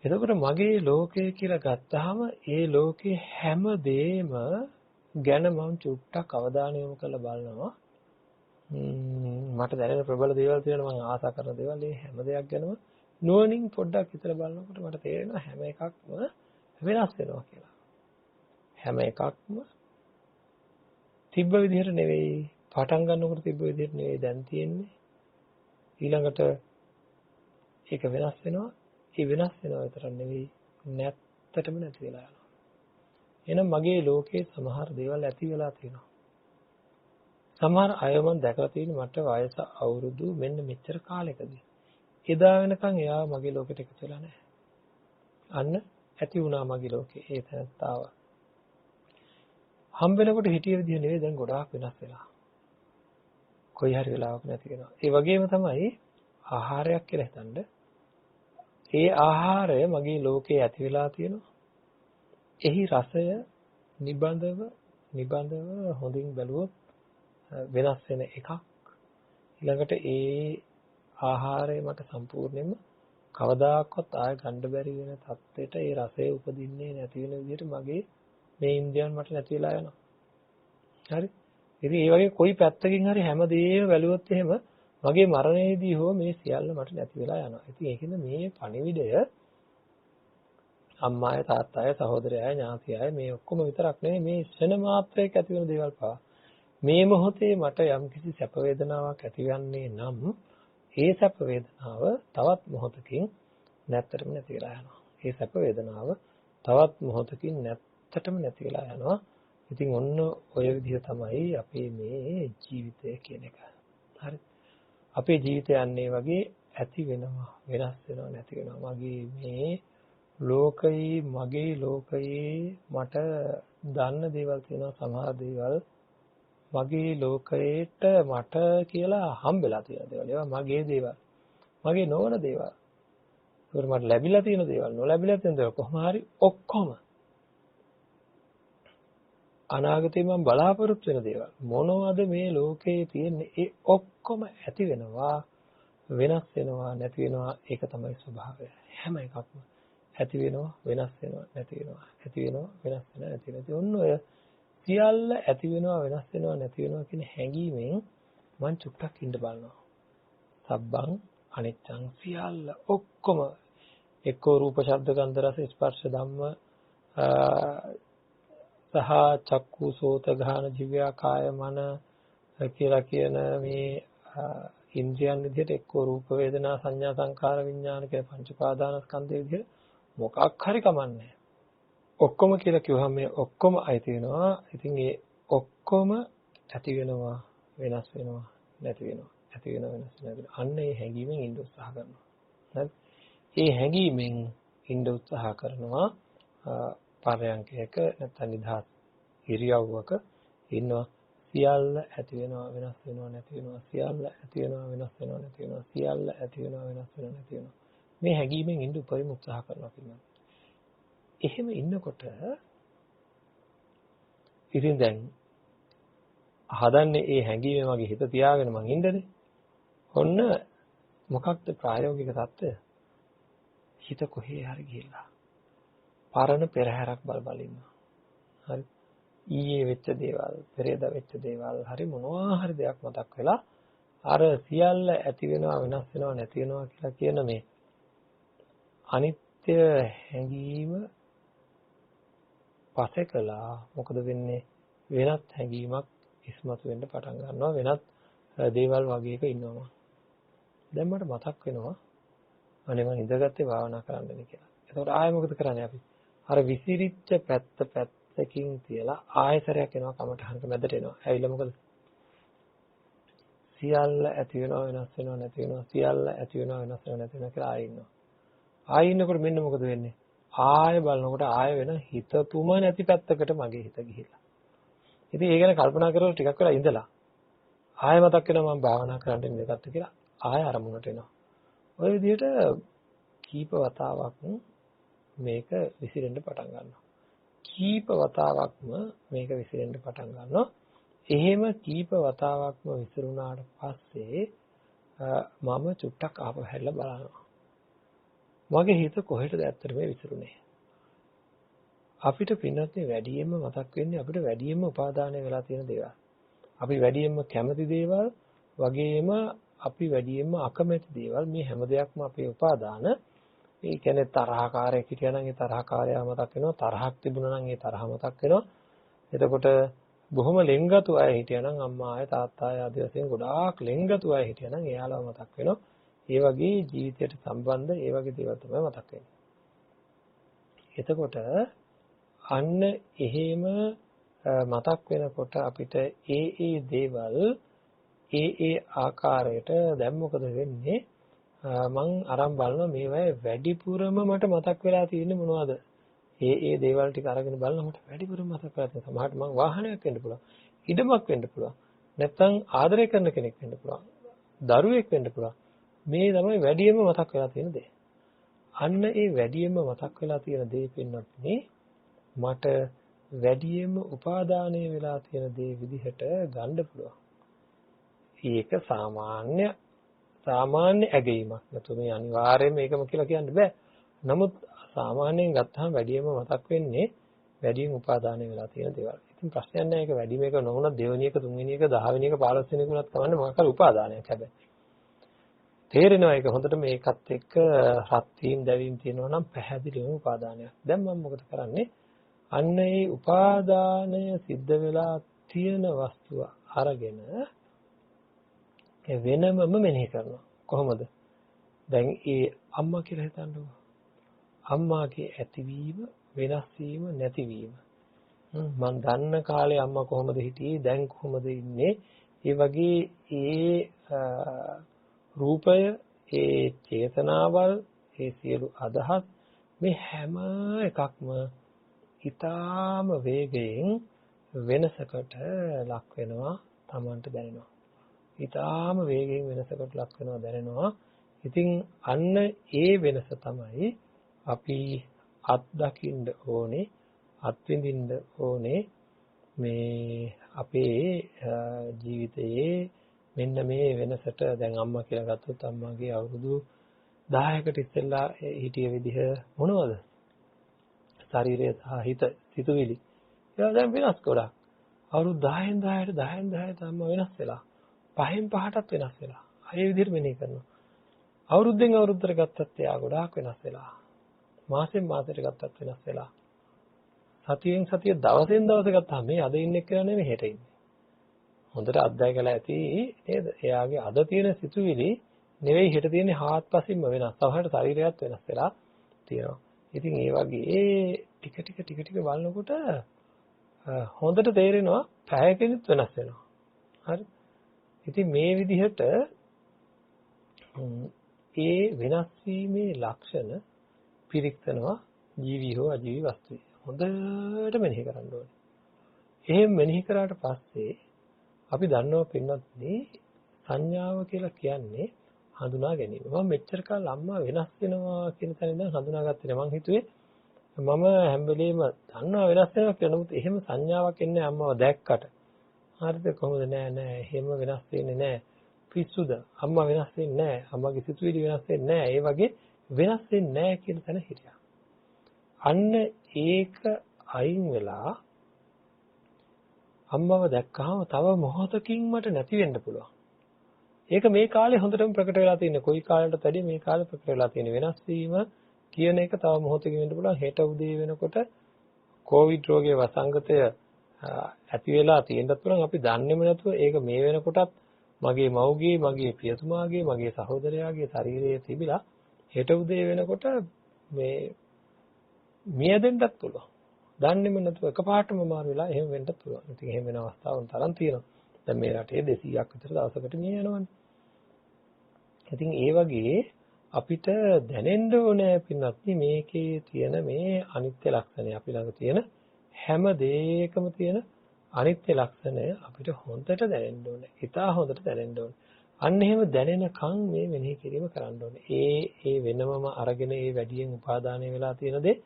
එතකොට මගේ ලෝකය කියලා ගත්තාම ඒ ලෝකේ හැම දෙයක්ම ගැන මම චුට්ටක් අවධානය යොමු කරලා බලනවා. මට දැනෙන ප්‍රබල දේවල් තියෙනවා, මම ආසා කරන දේවල්, ඒ හැම දෙයක් ගැනම නුවණින් පොඩ්ඩක් හිතලා බලනකොට මට තේරෙනවා හැම එකක්ම වෙනස් වෙනවා කියලා. හැම එකක්ම තිබ්බ විදිහට නෙවෙයි, පටන් ගන්නකොට තිබ්බ විදිහට නෙවෙයි දැන් තියෙන්නේ. ඊළඟට ඒක වෙනස් වෙනවා. ඒ වෙනස් වෙනවා විතරක් නෙවෙයි, නැත්තටම නැති වෙලා යනවා. එහෙනම් මගේ ලෝකේ සමහර දේවල් ඇති වෙලා තියෙනවා. සමහර අය මම දැකලා තියෙන මට වයස අවුරුදු මෙන්න මෙච්චර කාලෙකදී. එදා වෙනකන් එයා මගේ ලෝකෙට එකතු වෙලා නැහැ. අන්න ඇති වුණා මගේ ලෝකේ ඒ තැනත්තාව. හම් වෙනකොට හිටිය විදිහ නෙවෙයි දැන් ගොඩාක් වෙනස් වෙලා. කොයි හරි වෙලාවක නැති වෙනවා. ඒ වගේම තමයි ආහාරයක් කියලා හිතන්න. ඒ ආහාරය මගේ ලෝකේ ඇති වෙලා තියෙනවා. එහි රසය නිබඳව හොඳින් බැලුවොත් වෙනස් වෙන එකක්. ඊළඟට ඒ ආහාරය මට සම්පූර්ණයෙන්ම කවදාකවත් ආය ගන්න බැරි වෙන තත්ත්වයට ඒ රසය උපදින්නේ නැති වෙන විදිහට මගේ මේ ඉන්ද්‍රියන් මට නැති වෙලා යනවා. හරි? ඉතින් ඒ වගේ කොයි පැත්තකින් හරි හැමදේම බැලුවොත් එහෙම මගේ මරණයේදී හෝ මේ සියල්ල මට නැති වෙලා යනවා. ඉතින් ඒකෙන්ද මේ පණිවිඩය අම්මාය, තාත්තාය, සහෝදරයය, ඥාතියය මේ ඔක්කොම විතරක් නෙවෙයි මේ ක්ෂණ මාත්‍රයක ඇති වෙන දේවල් පවා. මේ මොහොතේ මට යම්කිසි සැප වේදනාවක් ඇතිවන්නේ නම් ඒ සැප වේදනාව තවත් මොහොතකින් නැත්තටම නැති වෙලා යනවා. ඒ සැප වේදනාව තවත් මොහොතකින් නැත්තටම නැති වෙලා යනවා. ඉතින් ඔන්න ඔය විදිහ තමයි අපේ මේ ජීවිතය කියන එක. හරි. අපේ ජීවිතය යන්නේ වගේ ඇති වෙනවා, වෙනස් වෙනවා, නැති වෙනවා. මගේ මේ මගේ ලෝකයේ මට දන්න දේවල් තියෙනවා, සමහර දේවල් මගේ ලෝකයට මට කියලා හම්බෙලා තියෙන දේවල්. ඒවා මගේ දේවල්. මගේ නොවන දේවල්. ඒකට මට ලැබිලා තියෙන දේවල්, නොලැබිලා තියෙන දේවල් කොහොම හරි ඔක්කොම අනාගතේ මම බලාපොරොත්තු වෙන දේවල්. මොනවද මේ ලෝකේ තියෙන්නේ? ඒ ඔක්කොම ඇති වෙනවා, වෙනස් වෙනවා, නැති වෙනවා. ඒක තමයි ස්වභාවය. හැම එකක්ම ඇති වෙනවා, වෙනස් වෙනවා, නැති වෙනවා. ඇති වෙනවා, වෙනස් වෙනවා, නැති වෙනවා. ඔන්න ඔය සියල්ල ඇති වෙනවා, වෙනස් වෙනවා, නැති වෙනවා කියන හැඟීමෙන් මං චුට්ටක් ඉඳ බලනවා. සබ්බං අනිච්චං සියල්ල ඔක්කොම එක්කෝ රූප, ශබ්ද, ගන්ධ, රස, ස්පර්ශ, ධම්ම සහ චක්කු, සෝත, ගාන, ජීවය, කාය, මන කියලා කියන මේ ඉන්ද්‍රියන් විදිහට එක්කෝ රූප, වේදනා, සංඥා, සංකාර, විඥාන කියන පංච පාදානස්කන්ධය විදිහට මොකක් හරි කමන්නේ. ඔක්කොම කියලා කිව්වහම මේ ඔක්කොම අයිති වෙනවා. ඉතින් ඒ ඔක්කොම ඇති වෙනවා, වෙනස් වෙනවා, නැති වෙනවා. ඇති වෙනවා, වෙනස් වෙනවා. අන්න ඒ හැඟීමෙන් ඉන්න උත්සාහ කරනවා. හරි? ඒ හැඟීමෙන් ඉන්න උත්සාහ කරනවා පරයන්කයක නැත්නම් නිදහස් ඉරියව්වක ඉන්නවා. සියල්ල ඇති වෙනවා, වෙනස් වෙනවා, නැති වෙනවා. සියල්ල ඇති වෙනවා, වෙනස් වෙනවා, නැති වෙනවා. සියල්ල ඇති වෙනවා, වෙනස් වෙනවා, නැති වෙනවා. මේ හැඟීමෙන් ඉන්න උපරිම උත්සාහ කරනවා පිළිගන්න. එහෙම ඉන්නකොට ඉතින් දැන් හදන්නේ ඒ හැඟීමේ මගේ හිත තියාගෙන මං ඉන්නනේ. ඔන්න මොකක්ද ප්‍රායෝගික தত্ত্বය? හිත කොහේ හරි ගිහිල්ලා පරණ පෙරහැරක් බල ඉන්නවා. හරි. ඊයේ වෙච්ච දේවල්, පෙරේදා වෙච්ච දේවල්, හරි මොනවා හරි දෙයක් මතක් වෙලා අර සියල්ල ඇති වෙනවා, වෙනස් වෙනවා, නැති වෙනවා කියලා කියන මේ අනිත්‍ය හැඟීම පස්සේ කළා මොකද වෙන්නේ? වෙනත් හැඟීමක් ඉස්මතු වෙන්න පටන් ගන්නවා, වෙනත් දේවල් වගේක ඉන්නවා. දැන් මට මතක් වෙනවා අනේ මම ඉඳගත්තේ භාවනා කරන්නනේ කියලා. එතකොට ආයෙ මොකද කරන්නේ අපි? අර විසිරිච්ච පැත්තකින් තියලා ආයෙසරයක් එනවා කමටහනක මැදට එනවා. ඇවිල්ලා මොකද? සියල්ල ඇති වෙනවා, වෙනස් වෙනවා, නැති වෙනවා. සියල්ල ඇති වෙනවා, වෙනස් වෙනවා, නැති වෙනවා කියලා ආයෙ ඉන්නවා. ආයෙ ඉන්නකොට මෙන්න මොකද වෙන්නේ? ආයෙ බලනකොට ආයෙ වෙන හිතතුම නැති පැත්තකට මගේ හිත ගිහිල්ලා. ඉතින් ඒ ගැන කල්පනා කරලා ටිකක් වෙලා ඉඳලා ආයෙ මතක් වෙනවා මම භාවනා කරන්න ඉඳගත්ත කියලා ආයෙ අරමුණට එනවා. ඔය විදිහට කීප වතාවක් මේක විසිරෙන්න පටන් ගන්නවා. කීප වතාවක්ම මේක විසිරෙන්න පටන් ගන්නවා. එහෙම කීප වතාවක්ම විසිරුණාට පස්සේ මම චුට්ටක් ආපහු හැරිලා බලනවා. මගේ හිත කොහෙටද ඇත්තට මේ විසිරුනේ? අපිට පින්නත් වැඩියෙන්ම මතක් වෙන්නේ අපිට වැඩියෙන්ම උපාදානය වෙලා තියෙන දේවල්. අපි වැඩියෙන්ම කැමති දේවල් වගේම අපි වැඩියෙන්ම අකමැති දේවල් මේ හැම දෙයක්ම අපේ උපාදාන. ඒ කියන්නේ තරහකාරයෙක් හිටියා නම් ඒ තරහකාරයා මතක් වෙනවා. තරහක් තිබුණා නම් ඒ තරහ මතක් වෙනවා. එතකොට බොහොම ලෙන්ගතු අය හිටියා නම් අම්මා අය තාත්තා අය ආදී වශයෙන් ගොඩාක් ලෙන්ගතු අය හිටියා නම් එයාලව මතක් වෙනවා. ඒ වගේ ජීවිතයට සම්බන්ධ ඒ වගේ දේවල් තමයි මතක් වෙන්නේ. එතකොට අන්න එහෙම මතක් වෙනකොට අපිට ඒ දේවල් ඒ ආකාරයට දැන් මොකද වෙන්නේ? මං අරන් බලනවා මේවයි වැඩිපුරම මට මතක් වෙලා තියෙන්නේ මොනවද? ඒ දේවල් ටික අරගෙන බලනකොට වැඩිපුරම මතක් වෙලා තියෙනවා. සමහරට මං වාහනයක් වෙන්න පුළුවන්. ඉඩමක් වෙන්න පුළුවන්. නැත්නම් ආදරය කරන කෙනෙක් වෙන්න පුළුවන්. දරුවෙක් වෙන්න පුළුවන්. මේ තමයි වැඩියෙන්ම මතක් වෙලා තියෙන දේ. අන්න ඒ වැඩියෙන්ම මතක් වෙලා තියෙන දේ පින්නත් මට වැඩියෙන්ම උපාදානය වෙලා තියෙන දේ විදිහට ගන්න පුළුවන්. ඒක සාමාන්‍ය ඇගීමක්. නැතු මේ අනිවාර්යයෙන් මේකම කියලා කියන්න බෑ. නමුත් සාමාන්‍යයෙන් ගත්තාම වැඩියෙන්ම මතක් වෙන්නේ වැඩියෙන් උපාදානය වෙලා තියෙන දේවල්. ඉතින් ප්‍රශ්නයක් නෑ ඒක වැඩිම එක නොවුනත් දෙවෙනි එක තුන්වෙනි එක 10 වෙනි එක 15 වෙනි එක වුණත් කවන්නේ මොකක් හරි උපාදානයක් හැබැයි. තේරෙනවා ඒක හොඳට මේකත් එක්ක රත් වීම දැවීම තියෙනවා නම් පැහැදිලිවම උපාදානයක්. දැන් මම මොකද කරන්නේ? අන්න ඒ උපාදානය සිද්ධ වෙලා තියෙන වස්තුව අරගෙන වෙනමම මෙනෙහි කරනවා. කොහොමද? දැන් ඒ අම්මා කියලා හිතන්නකෝ. අම්මාගේ ඇතිවීම, වෙනස් වීම, නැතිවීම. මම දන්න කාලේ අම්මා කොහොමද හිටියේ? දැන් කොහොමද ඉන්නේ? ඒ වගේ ඒ රූපය, ඒ චේතනාවල්, ඒ සියලු අදහස් මේ හැම එකක්ම ඊටාම වේගයෙන් වෙනසකට ලක් වෙනවා Tamanට දැනෙනවා. ඊටාම වේගයෙන් වෙනසකට ලක් වෙනවා දැනෙනවා. ඉතින් අන්න ඒ වෙනස තමයි අපි අත්දකින්න ඕනේ, අත්විඳින්න ඕනේ මේ අපේ ජීවිතයේ මෙන්න මේ වෙනසට. දැන් අම්මා කියලා ගත්තොත් අම්මාගේ අවුරුදු 10කට ඉස්සෙල්ලා හිටිය විදිහ මොනවද? ශරීරය සහ හිත සිතුවිලි. ඒවා දැන් වෙනස් ගොඩක්. අවුරුදු 10න් 10ට අම්මා වෙනස් වෙලා. 5න් 5ටත් වෙනස් වෙලා. ඒ විදිහට මෙනෙහි කරනවා. අවුරුද්දෙන් අවුරුද්දට ගත්තත් එයා ගොඩාක් වෙනස් වෙලා. මාසෙන් මාසෙට ගත්තත් වෙනස් වෙලා. සතියෙන් සතිය දවසෙන් දවස ගත්තාම මේ අද ඉන්නේ කියලා නෙමෙයි හෙට ඉන්නේ. හොඳට අත්දැකලා ඇති නේද? එයාගේ අද තියෙන සිතුවිලි නෙවෙයි හෙට තියෙන්නේ හාත්පසින්ම වෙනස්. සමහරට ශරීරයත් වෙනස් වෙලා තියෙනවා. ඉතින් ඒ වගේ ටික බලනකොට හොඳට තේරෙනවා පැයකිනුත් වෙනස් වෙනවා. හරි? ඉතින් මේ විදිහට ඒ වෙනස් වීමේ ලක්ෂණ පිරික්සනවා ජීවි හෝ අජීවි වස්තුවේ. හොඳට මෙනෙහි කරන්න ඕනේ. එහෙම මෙනෙහි කරාට පස්සේ අපි දන්නවා පින්වත්නි සංඥාව කියලා කියන්නේ හඳුනා ගැනීම. මම මෙච්චර කාල අම්මා වෙනස් වෙනවා කියන තැන ඉඳන් හඳුනාගත්තේ නෑ. මං හිතුවේ මම හැම වෙලෙම දන්නවා වෙනස් වෙනවා කියලා. නමුත් එහෙම සංඥාවක් එන්නේ අම්මව දැක්කට. හරිද? කොහොමද? නෑ එහෙම වෙනස් වෙන්නේ නෑ. පිස්සුද? අම්මා වෙනස් වෙන්නේ නෑ. අම්මගේ සිතුවිලි වෙනස් වෙන්නේ නෑ. ඒ වගේ වෙනස් වෙන්නේ නෑ කියන තැන හිටියා. අන්න ඒක අයින් වෙලා අම්මව දැක්කහම තව මොහොතකින් මට නැති වෙන්න පුළුවන්. ඒක මේ කාලේ හොඳටම ප්‍රකට වෙලා තියෙන. කොයි කාලයකටද වැඩිය මේ කාලේ ප්‍රකට වෙලා තියෙන වෙනස් වීම කියන එක තව මොහොතකින් වෙන්න පුළුවන්. හෙට උදේ වෙනකොට කොවිඩ් රෝගයේ වසංගතය ඇති වෙලා තියෙන්නත් පුළුවන්. අපි දන්නේම නැතුව ඒක මේ වෙනකොටත් මගේ මව්ගේ, මගේ පියතුමාගේ, මගේ සහෝදරයාගේ ශරීරයේ තිබිලා හෙට උදේ වෙනකොට මේ මියදෙන්නත් පුළුවන්. දන්නේම නැතුව එකපාරටම මාරු වෙලා එහෙම වෙන්නත් පුළුවන්. ඉතින් එහෙම වෙන අවස්ථාවන් තරම් තියෙනවා. දැන් මේ රටේ 200ක් විතර දවසකට මිය යනවනේ. ඉතින් ඒ වගේ අපිට දැනෙන්න ඕනේ පින්වත්නි මේකේ තියෙන මේ අනිත්‍ය ලක්ෂණය. අපි ළඟ තියෙන හැම දෙයකම තියෙන අනිත්‍ය ලක්ෂණය අපිට හොඳට දැනෙන්න ඕනේ. ඉතා හොඳට දැනෙන්න ඕනේ. අන්න එහෙම දැනෙනකන් මේ මෙනෙහි කිරීම කරන්න ඕනේ. ඒ වෙනමම අරගෙන ඒ වැඩියෙන් උපාදානය වෙලා තියෙන දේ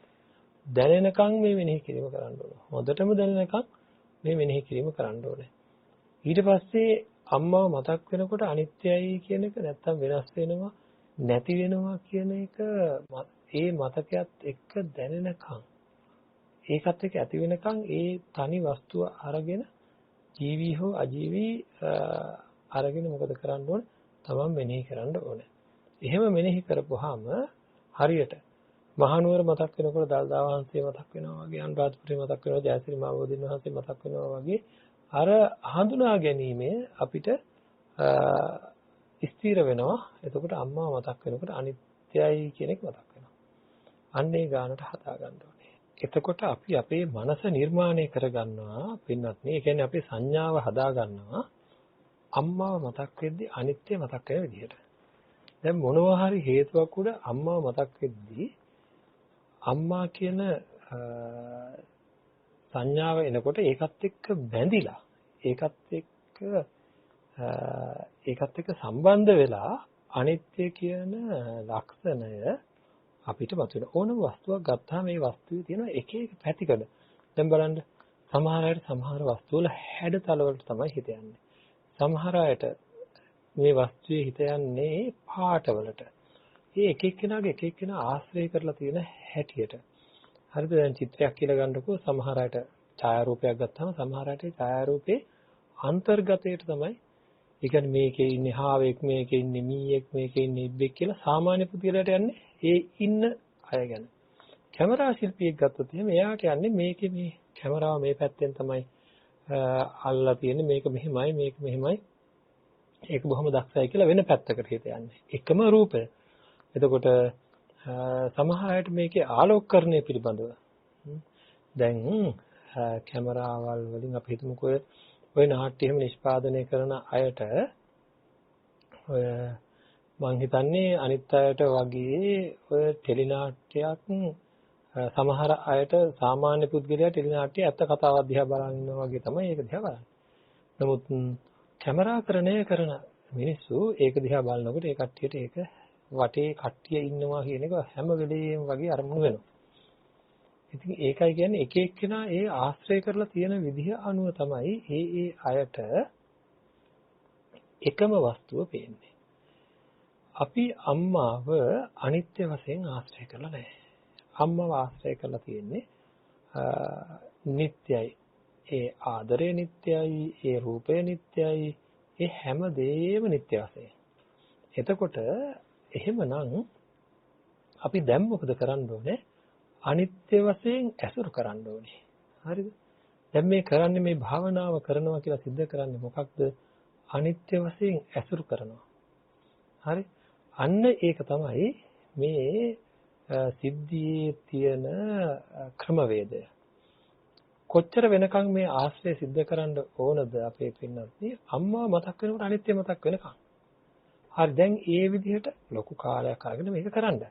දැනෙනකන් මේ මෙනෙහි කිරීම කරන්න ඕනේ. හොඳටම දැනෙනකන් මේ මෙනෙහි කිරීම කරන්න ඕනේ. ඊට පස්සේ අම්මව මතක් වෙනකොට අනිත්‍යයි කියන එක නැත්තම් වෙනස් වෙනවා නැති වෙනවා කියන එක ඒ මතකයත් එක්ක දැනෙනකන් ඒකත් එක්ක ඇති වෙනකන් ඒ තනි වස්තුව අරගෙන ජීවි හෝ අජීවි අරගෙන මොකද කරන්න ඕන? තමන් මෙනෙහි කරන්න ඕනේ. එහෙම මෙනෙහි කරපුවාම හරියට මහනුවර මතක් වෙනකොට දල්දා වහන්සේ මතක් වෙනවා වගේ, අනුරාධපුරේ මතක් වෙනවා, ජයසිරි මහ බෝධීන් වහන්සේ මතක් වෙනවා වගේ අර හඳුනා ගැනීමේ අපිට ස්ථිර වෙනවා. එතකොට අම්මා මතක් වෙනකොට අනිත්‍යයි කියන එක මතක් වෙනවා. අන්න ඒ ගානට හදා ගන්න ඕනේ. එතකොට අපි අපේ මනස නිර්මාණය කරගන්නවා පින්නත් නේ. ඒ කියන්නේ අපේ සංඥාව හදා ගන්නවා අම්මාව මතක් වෙද්දී අනිත්‍ය මතක් වෙන විදිහට. දැන් මොනවා හරි හේතුවක් උඩ අම්මාව මතක් වෙද්දී අම්මා කියන සංඥාව එනකොට ඒකත් එක්ක බැඳිලා ඒකත් එක්ක සම්බන්ධ වෙලා අනිත්‍ය කියන ලක්ෂණය අපිට මතුවෙන ඕනම වස්තුවක් ගත්තාම මේ වස්තුවේ තියෙන එක එක පැතිකඩ. දැන් බලන්න සමහර අයට සමහර වස්තු වල හැඩතල වලට තමයි හිත යන්නේ. සමහර අයට මේ වස්තුවේ හිත යන්නේ පාට වලට. මේ එක එක්කෙනා ආශ්‍රය කරලා තියෙන හැටියට. හරිද? දැන් චිත්‍රයක් කියලා ගන්නකො සමහර අයට ඡායාරූපයක් ගත්තාම සමහර අයට ඡායාරූපේ අන්තර්ගතයට තමයි. ඒ කියන්නේ මේකේ ඉන්නේ හාවෙක්, මේකේ ඉන්නේ මීයෙක්, මේකේ ඉන්නේ ඉබ්බෙක් කියලා සාමාන්‍ය පුද්ගලයාට යන්නේ ඒ ඉන්න අය ගැන. කැමරා ශිල්පියෙක් ගත්තොත් එහෙම එයාට යන්නේ මේකේ මේ කැමරාව මේ පැත්තෙන් තමයි අල්ලලා තියෙන්නේ, මේක මෙහෙමයි, මේක මෙහෙමයි. ඒක බොහොම දක්ෂයි කියලා වෙන පැත්තකට හිත යන්නේ. එකම රූපය. එතකොට සමහර අයට මේකේ ආලෝකකරණය පිළිබඳව දැන් කැමරාවල් වලින් අපි හිතමුකෝ ඔය නාට්‍ය එහෙම නිෂ්පාදනය කරන අයට ඔය මං හිතන්නේ අනිත් අයට වගේ ඔය ටෙලි නාට්‍යයක් සමහර අයට සාමාන්‍ය පුද්ගලයා ටෙලි නාට්‍ය ඇත්ත කතාවක් දිහා බලන ඉන්නවා වගේ තමයි ඒක දිහා බලන්නේ. නමුත් කැමරාකරණය කරන මිනිස්සු ඒක දිහා බලනකොට ඒ කට්ටියට ඒක වටේ කට්ටිය ඉන්නවා කියන එක හැම වෙලේම වගේ අරමුණු වෙනවා. ඉතින් ඒකයි කියන්නේ එක එක්කෙනා ඒ ආශ්‍රය කරලා තියෙන විදිහ අනුව තමයි ඒ අයට එකම වස්තුව පේන්නේ. අපි අම්මාව අනිත්‍ය වශයෙන් ආශ්‍රය කරලා නැහැ. අම්මව ආශ්‍රය කරලා තියෙන්නේ නිට්ටයයි. ඒ ආදරය නිට්ටයයි, ඒ රූපය නිට්ටයයි, ඒ හැම දෙයක්ම නිට්ටය වශයෙන්. එතකොට එහෙමනම් අපි දැන් මොකද කරන්න ඕනේ? අනිත්‍ය වශයෙන් ඇසුරු කරන්න ඕනේ. හරිද? දැන් මේ කරන්නේ මේ භාවනාව කරනවා කියලා සිද්ධ කරන්නේ මොකක්ද? අනිත්‍ය වශයෙන් ඇසුරු කරනවා. හරි? අන්න ඒක තමයි මේ සිද්ධියේ තියෙන ක්‍රමවේදය. කොච්චර වෙනකන් මේ ආශ්‍රය සිද්ධ කරන්න ඕනද අපේ පින්නත් අම්මා මතක් වෙනකොට අනිත්‍ය මතක් වෙනකන්. හරි දැන් ඒ විදිහට ලොකු කාලයක් අරගෙන මේක කරන්න.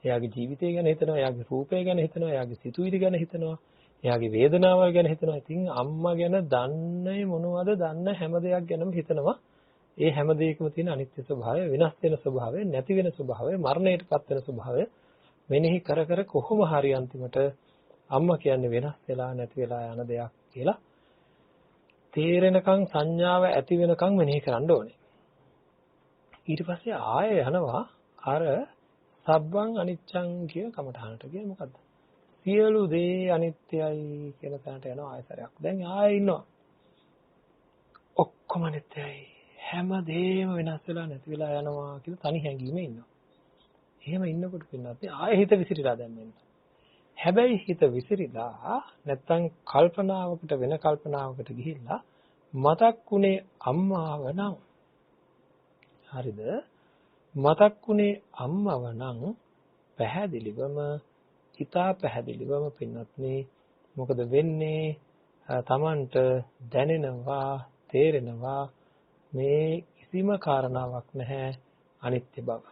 එයාගේ ජීවිතය ගැන හිතනවා, එයාගේ රූපය ගැන හිතනවා, එයාගේ සිතුවිලි ගැන හිතනවා, එයාගේ වේදනාවල් ගැන හිතනවා. ඉතින් අම්මා ගැන දන්නේ මොනවද? දන්න හැම දෙයක් ගැනම හිතනවා. ඒ හැම දෙයකම තියෙන අනිත්‍ය ස්වභාවය, වෙනස් වෙන ස්වභාවය, නැති වෙන ස්වභාවය, මරණයටපත් වෙන ස්වභාවය මෙනෙහි කර කර කොහොම හරි අන්තිමට අම්මා කියන්නේ වෙනස් වෙලා නැති වෙලා යන දෙයක් කියලා තේරෙනකන් සංඥාව ඇති වෙනකන් මෙනෙහි කරන්න ඕනේ. ඊට පස්සේ ආයෙ යනවා අර සබ්බං අනිච්චං කියන කමඨානට. කියන්නේ මොකද්ද? සියලු දේ අනිත්‍යයි කියන තැනට යනවා ආයෙසරයක්. දැන් ආයෙ ඉන්නවා. ඔක්කොම අනිත්‍යයි. හැම දෙයක්ම වෙනස් වෙලා නැති වෙලා යනවා කියලා තනි හැඟීමේ ඉන්නවා. එහෙම ඉන්නකොට පින්නත් ආයෙ හිත විසිරීලා දැන් මෙන්න. හැබැයි හිත විසිරීලා නැත්තම් කල්පනාවකට වෙන කල්පනාවකට ගිහිල්ලා මතක්ුනේ අම්මාව නම්. හරිද? මතක්ුනේ අම්මව නම් පැහැදිලිවම හිතා පැහැදිලිවම පින්නත්නේ මොකද වෙන්නේ? Tamanට දැනෙනවා, තේරෙනවා මේ කිසිම කාරණාවක් නැහැ අනිත්‍ය බව.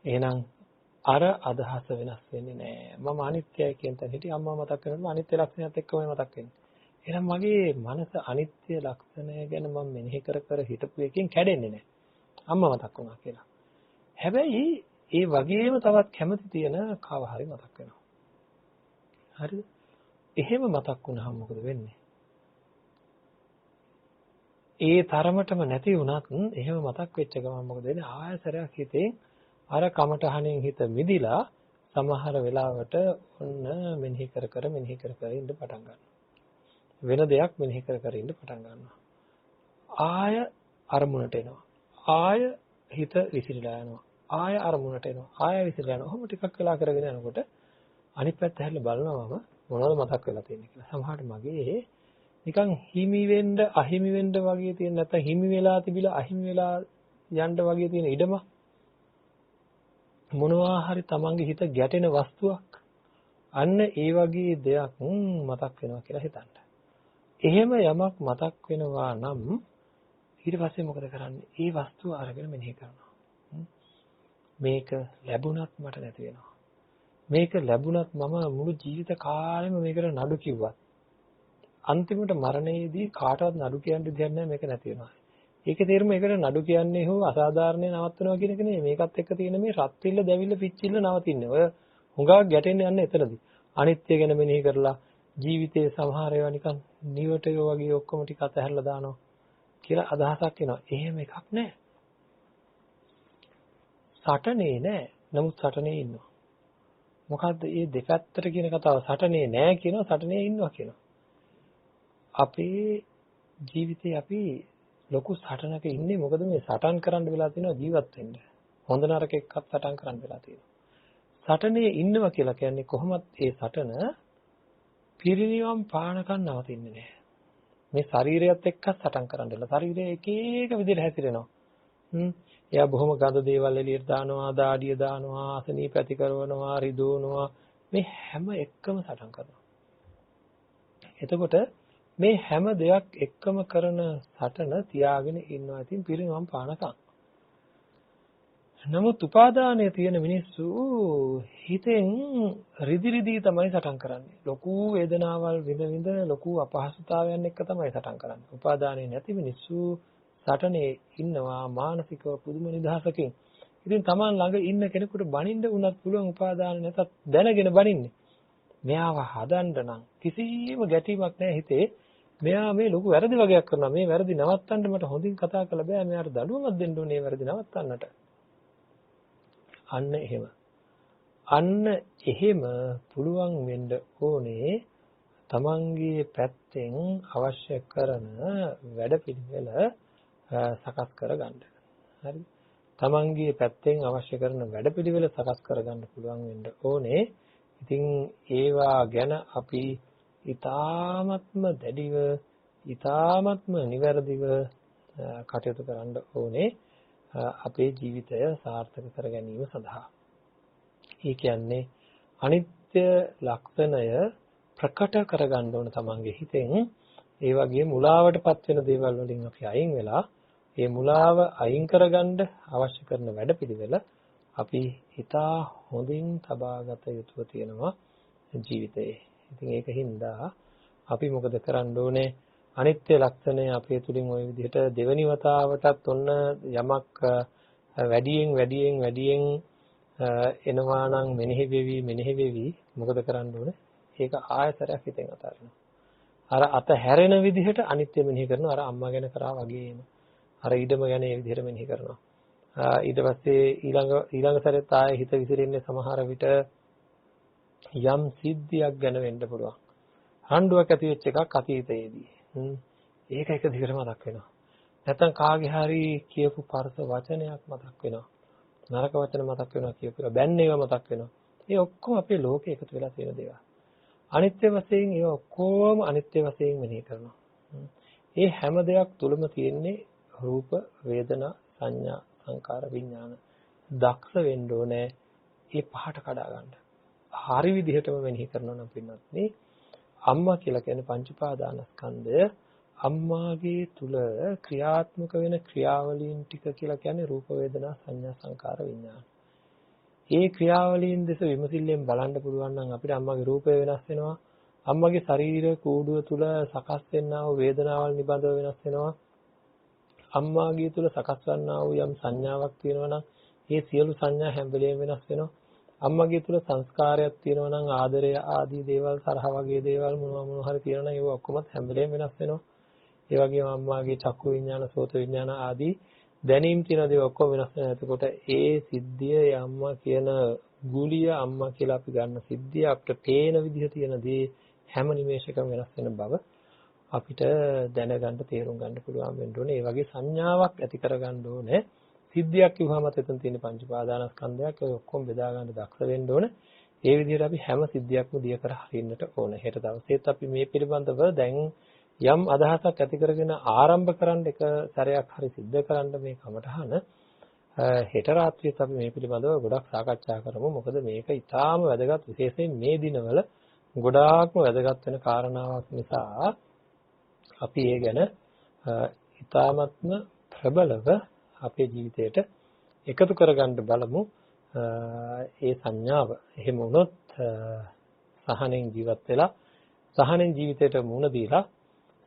එහෙනම් අර අදහස වෙනස් වෙන්නේ නැහැ. මම අනිත්‍යයි කියන තැන හිටිය අම්මා මතක් කරනකොට අනිත්‍ය ලක්ෂණයත් එක්කමයි මතක් වෙන්නේ. එහෙනම් මගේ මනස අනිත්‍ය ලක්ෂණය ගැන මම මෙනෙහි කර කර හිටපු එකෙන් කැඩෙන්නේ නැහැ. අම්මා මතක් වුණා කියලා. හැබැයි ඒ වගේම තවත් කැමති තියෙන කව හරි මතක් වෙනවා. හරිද? එහෙම මතක් වුණාම මොකද වෙන්නේ? ඒ තරමටම නැති වුණත් එහෙම මතක් වෙච්ච ගමන් මොකද වෙන්නේ? ආයසරයක් හිතේ අර කමටහනෙන් හිත මිදිලා සමහර වෙලාවට ඔන්න මෙනෙහි කර කර ඉන්න පටන් ගන්නවා. වෙන දෙයක් මෙනෙහි කර කර ඉන්න පටන් ගන්නවා. ආය අරමුණට එනවා. ආය හිත විසිරීලා යනවා. ආය අරමුණට එනවා. ආය විසිරීලා යනවා. ඔහොම ටිකක් වෙලා කරගෙන යනකොට අනිත් පැත්ත හැරිලා බලනවාම මොනවද මතක් වෙලා තියෙන්නේ කියලා. සමහරට මගේ නිකන් හිමි වෙන්න අහිමි වෙන්න වගේ තියෙන නැත්නම් හිමි වෙලා තිබිලා අහිමි වෙලා යන්න වගේ තියෙන ඉඩම මොනවා හරි තමන්ගේ හිත ගැටෙන වස්තුවක් අන්න ඒ වගේ දෙයක් මතක් වෙනවා කියලා හිතන්න. එහෙම යමක් මතක් වෙනවා නම් ඊට පස්සේ මොකද කරන්නේ? ඒ වස්තුව අරගෙන මෙනෙහි කරනවා. මේක ලැබුණත් මට නැති වෙනවා. මේක ලැබුණත් මම මුළු ජීවිත කාලෙම මේකට නඩු කිව්වත් අන්තිමට මරණයේදී කාටවත් නඩු කියන්න දෙයක් නැහැ මේක නැති වෙනවා. ඒකේ තේරුම ඒකට නඩු කියන්නේ හෝ අසාධාරණේ නවත්වනවා කියන එක නෙමෙයි. මේකත් එක්ක තියෙන මේ රත්විල්ල දැවිල්ල පිච්චිල්ල නවතින්නේ. ඔය හුඟක් ගැටෙන්න යන්නේ එතනදී. අනිත්‍ය ගැන මෙනෙහි කරලා ජීවිතයේ සමහර ඒවා නිකන් නිවටයෝ වගේ ඔක්කොම ටික අතහැරලා දානවා කියලා අදහසක් එනවා. එහෙම එකක් නැහැ. සටනේ නැහැ. නමුත් සටනේ ඉන්නවා. මොකද්ද මේ දෙපැත්තට කියන කතාව? සටනේ නැහැ කියනවා, සටනේ ඉන්නවා කියනවා. අපේ ජීවිතේ අපි ලොකු සටනක ඉන්නේ. මොකද මේ සටන් කරන්න වෙලා තියෙනවා ජීවත් වෙන්න. හොඳ නරක එක්කත් සටන් කරන්න වෙලා තියෙනවා. සටනේ ඉන්නවා කියලා කියන්නේ කොහොමත් ඒ සටන පිරිනිවන් පානකම් නවතින්නේ නැහැ. මේ ශරීරයත් එක්ක සටන් කරන්න වෙලා. ශරීරය එක එක විදිහට හැසිරෙනවා. එයා බොහොම ගඳ දේවල් එළියට දානවා, දාඩිය දානවා, අසනීප ඇති කරනවා, රිදවනවා. මේ හැම එකම සටන් කරනවා. එතකොට මේ හැම දෙයක් එක්කම කරන සටන තියාගෙන ඉන්නවා. ඉතින් පිරිනවම් පානකම්. නමුත් උපාදානයේ තියෙන මිනිස්සු හිතෙන් රිදි තමයි සටන් කරන්නේ. ලොකු වේදනාවල් විඳ ලොකු අපහසුතාවයන් එක්ක තමයි සටන් කරන්නේ. උපාදානයේ නැති මිනිස්සු සටනේ ඉන්නවා මානසිකව පුදුම නිදහසකින්. ඉතින් Taman ළඟ ඉන්න කෙනෙකුට බනින්න උනත් පුළුවන් උපාදාන නැතත් දැනගෙන බනින්නේ. මෙයාව හදන්න නම් කිසිම ගැටීමක් නැහැ හිතේ. මෙයා මේ ලොකු වැරදි වගේක් කරනවා. මේ වැරදි නවත්තන්න මට හොඳින් කතා කරලා බෑ. මෙයාට දඬුවමක් දෙන්න ඕනේ මේ වැරදි නවත්තන්නට. අන්න එහෙම පුළුවන් වෙන්න ඕනේ තමන්ගේ පැත්තෙන් අවශ්‍ය කරන වැඩපිළිවෙල සකස් කරගන්න. හරි? තමන්ගේ පැත්තෙන් අවශ්‍ය කරන වැඩපිළිවෙල සකස් කරගන්න පුළුවන් වෙන්න ඕනේ. ඉතින් ඒවා ගැන අපි ඊ타ත්ම දැඩිව ඊ타ත්ම නිවැරදිව කටයුතු කරන්න ඕනේ අපේ ජීවිතය සාර්ථක කර ගැනීම සඳහා. ඒ කියන්නේ අනිත්‍ය ලක්ෂණය ප්‍රකට කරගන්න ඕන තමන්ගේ හිතෙන්. ඒ වගේ මුලාවටපත් වෙන දේවල් වලින් අපි අයින් වෙලා ඒ මුලාව අයින් කරගන්න අවශ්‍ය කරන වැඩපිළිවෙල අපි හිතා හොඳින් තබාගත යුතුව තියෙනවා ජීවිතේ. ඉතින් ඒකින්ද අපි මොකද කරන්න ඕනේ? අනිත්‍ය ලක්ෂණය අපේ තුලින් ওই විදිහට දෙවෙනි වතාවටත් ඔන්න යමක් වැඩියෙන් එනවා නම් මෙනෙහි වෙවි මොකද කරන්න ඕනේ? ඒක ආයතරයක් හිතෙන් අතාරිනවා. අර අත හැරෙන විදිහට අනිත්‍ය මෙනෙහි කරනවා. අර අම්මා ගැන කරා වගේම. අර ඊඩම ගැන ඒ විදිහට මෙනෙහි කරනවා. ඊට පස්සේ ඊළඟ සැරේත් ආයෙ හිත විසිරෙන්නේ සමහර විට යම් සිද්ධියක් ගැන වෙන්න පුළුවන්. රණ්ඩුවක් ඇති වෙච්ච එකක් අතීතයේදී. ඒක එක දිගට මතක් වෙනවා. නැත්නම් කාගේ හරි කියපු පරස වචනයක් මතක් වෙනවා. නරක වචන මතක් වෙනවා කියපු ඒවා බැන්න ඒවා මතක් වෙනවා. ඒ ඔක්කොම අපේ ලෝකේ එකතු වෙලා තියෙන දේවල්. අනිත්‍ය වශයෙන් ඒවා ඔක්කොම අනිත්‍ය වශයෙන් මෙනෙහි කරනවා. ඒ හැම දෙයක් තුලම තියෙන්නේ රූප, වේදනා, සංඥා, සංකාර, විඥාන. දක්ෂ වෙන්න ඕනේ මේ පහට කඩා ගන්න. හරි විදිහටම මෙනෙහි කරනවා නම් පින්නත් මේ අම්මා කියලා කියන්නේ පංච උපාදානස්කන්ධය. අම්මාගේ තුල ක්‍රියාත්මක වෙන ක්‍රියාවලීන් ටික කියලා කියන්නේ රූප, වේදනා, සංඥා, සංකාර, විඥාන. මේ ක්‍රියාවලීන් දෙස විමසිල්ලෙන් බලන්න පුළුවන් නම් අපිට අම්මාගේ රූපය වෙනස් වෙනවා. අම්මාගේ ශරීර කූඩුව තුල සකස් වෙනා වූ වේදනාවල් නිබඳව වෙනස් වෙනවා. අම්මාගේ තුල සකස් වන්නා වූ යම් සංඥාවක් තියෙනවා නම් ඒ සියලු සංඥා හැම වෙලේම වෙනස් වෙනවා. අම්මගේ තුල සංස්කාරයක් තියෙනවා නම් ආදරය ආදී දේවල් තරහ වගේ දේවල් මොනවා හරි තියෙනවා නම් ඒව ඔක්කොම හැම වෙලේම වෙනස් වෙනවා. ඒ වගේම අම්මාගේ චක්කු විඥාන, සෝත විඥාන ආදී දැනීම් තියෙන දේ ඔක්කොම වෙනස් වෙනවා. එතකොට ඒ සිද්ධිය අම්මා කියන ගුලිය අම්මා කියලා අපි ගන්න සිද්ධිය අපිට පේන විදිහ තියෙන දේ හැම නිමේෂයකම වෙනස් වෙන බව අපිට දැනගන්න තේරුම් ගන්න පුළුවන් වෙන්න ඕනේ. ඒ වගේ සංඥාවක් ඇති කරගන්න ඕනේ. සිද්ධියක් කිව්වම එතන තියෙන පංච පාදානස්කන්ධයක් ඒ ඔක්කොම බෙදා ගන්න දක්ෂ වෙන්න ඕනේ. ඒ විදිහට අපි හැම සිද්ධියක්ම දිය කර හරින්නට ඕනේ. හෙට දවසේත් අපි මේ පිළිබඳව දැන් යම් අදහසක් ඇති කරගෙන ආරම්භ කරන්න එක සැරයක් හරි සිද්ධ කරන්න මේ කමටහන හෙට රාත්‍රියේත් අපි මේ පිළිබඳව ගොඩක් සාකච්ඡා කරමු. මොකද මේක ඊටාම වැදගත්, විශේෂයෙන් මේ දිනවල ගොඩාක්ම වැදගත් වෙන කාරණාවක් නිසා අපි ඒ ගැන ඊටාමත්ම ප්‍රබලව අපේ ජීවිතයට එකතු කරගන්න බලමු. ඒ සංඥාව එහෙම වුණොත් සහනෙන් ජීවත් වෙලා සහනෙන් ජීවිතයට මුහුණ දීලා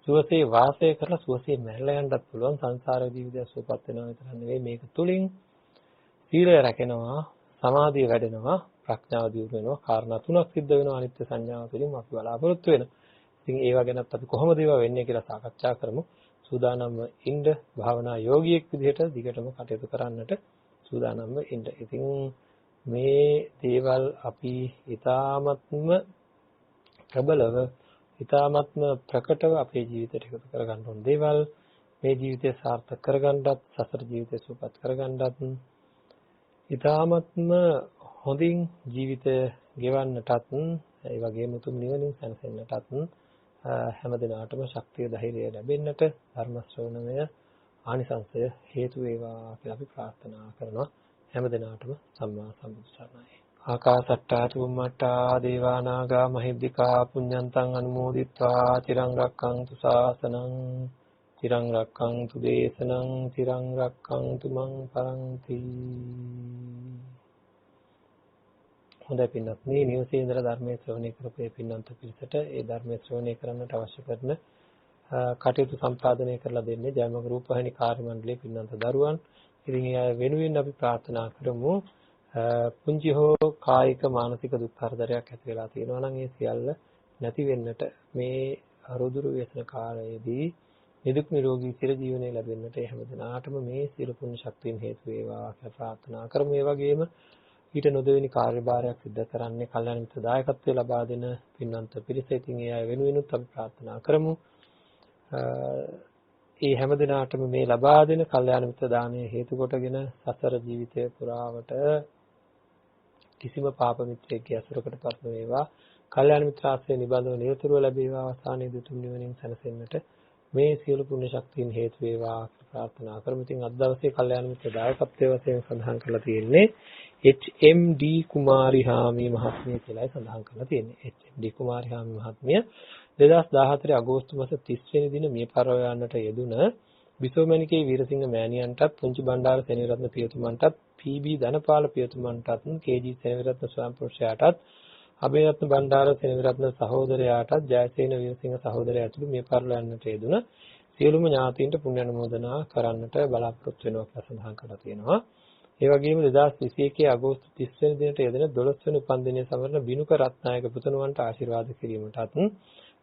සුවසේ වාසය කරලා සුවසේ මැරලා යන්නත් පුළුවන්. සංසාර ජීවිතය සුවපත් වෙනවා විතර නෙවෙයි, මේක තුලින් සීලය රැකෙනවා, සමාධිය වැඩෙනවා, ප්‍රඥාව දියුණු වෙනවා. කාරණා තුනක් සිද්ධ වෙනවා අනිත්‍ය සංඥාව තුළින් අපි බලාපොරොත්තු වෙනවා. ඉතින් ඒවා ගැනත් අපි කොහොමද ඒවා වෙන්නේ කියලා සාකච්ඡා කරමු. සූදානම්ව ඉන්න භාවනා යෝගියෙක් විදිහට දිගටම කටයුතු කරන්නට සූදානම්ව ඉන්න. ඉතින් මේ දේවල් අපි ඊ타ත්ම ප්‍රබලව ඊ타ත්ම ප්‍රකටව අපේ ජීවිතයට එකතු කරගන්න ඕන දේවල්. මේ ජීවිතය සාර්ථක කරගන්නත්, සසර ජීවිතය සුවපත් කරගන්නත්, ඊ타ත්ම හොඳින් ජීවිතය ගෙවන්නටත්, ඒ වගේම උතුම් නිවනින් සැනසෙන්නටත් හැම දිනාටම ශක්තිය ධෛර්යය ලැබෙන්නට ධර්ම ශ්‍රවණය ආනිසංසය හේතු වේවා කියලා අපි ප්‍රාර්ථනා කරනවා. හැම දිනාටම සම්මා සම්බුදු සරණයි. ආකාසට්ටා චුම්මට්ටා දේවා නාග මහිද්దికා පුඤ්ඤන්තං අනුමෝදිත්වා චිරං රක්ඛන්තු ශාසනං චිරං රක්ඛන්තු දේශනං චිරං රක්ඛන්තු මං පරන්ති. හොඳයි පින්වත්නි, නිවසේ ඉඳලා ධර්මයේ ශ්‍රවණය කරපු පින්නන්ත පිරිසට ඒ ධර්මයේ ශ්‍රවණය කරන්නට අවශ්‍ය කරන කටයුතු සම්පාදනය කරලා දෙන්නේ ජයමග රූපවාහිනී කාර්ය මණ්ඩලයේ පින්නන්ත දරුවන්. ඉතින් ඒ අය වෙනුවෙන් අපි ප්‍රාර්ථනා කරමු පුංචි හෝ කායික මානසික දුක් හතරයක් ඇති වෙලා තියෙනවා නම් ඒ සියල්ල නැති වෙන්නට මේ අරුදුරු ව්‍යසන කාලයේදී නිදුක් නිරෝගී චිර ජීවනය ලැබෙන්නට හැම දිනාටම මේ සියලු පුණ්‍ය ශක්තියින් හේතු වේවා කියලා ප්‍රාර්ථනා කරමු. ඒ වගේම ඊට නොදෙවෙනි කාර්යභාරයක් සිදු කරන්නේ කල්යාණ මිත්‍ර දායකත්වය ලබා දෙන පින්වන්ත පිරිස. ඉතින් ඒ අය වෙනුවෙනුත් අපි ප්‍රාර්ථනා කරමු. ඒ හැම දිනාටම මේ ලබා දෙන කල්යාණ මිත්‍ර දාණය හේතු කොටගෙන සසර ජීවිතය පුරාවට කිසිම පාප මිත්‍රයෙක්ගේ අසුරකටපත් නොවේවා. කල්යාණ මිත්‍ර ආශ්‍රය නිබඳව නිරතුරුව ලැබේවා. අවසානයේ දුතුම් නිවනින් සැනසෙන්නට මේ සියලු පුණ්‍ය ශක්තියින් හේතු වේවා කියලා ප්‍රාර්ථනා කරමු. ඉතින් අද දවසේ කල්යාණ මිත්‍ර දායකත්වයේ වශයෙන් සඳහන් කරලා තියෙන්නේ HMD කුමාරිහාමි මහත්මිය කියලායි සඳහන් කරලා තියෙන්නේ. HMD කුමාරිහාමි මහත්මිය 2014 අගෝස්තු මාස 30 වෙනි දින මිය පරලෝ යන්නට යෙදුන විසෝමණිකේ වීරසිංහ මෑණියන්ටත්, පුංචි බණ්ඩාර සෙනවිරත්න පියතුමන්ටත්, PB ධනපාල පියතුමන්ටත්, KG සෙනවිරත්න ස්වාමීපුරුෂයාටත්, අබේරත්න බණ්ඩාර සෙනවිරත්න සහෝදරයාටත්, ජයසේන වීරසිංහ සහෝදරයා ඇතුළු මිය පරලෝ යන්නට යෙදුන සියලුම ඥාතීන්ට පුණ්‍ය අනුමෝදනා කරන්නට බලාපොරොත්තු වෙනවා කියලා සඳහන් කරලා තියෙනවා. ඒ වගේම 2021 අගෝස්තු 30 වෙනි දිනට යෙදෙන 12 වෙනි උපන්දිනය සමරන බිනුක රත්නායක පුතණුවන්ට ආශිර්වාද කිරීමටත්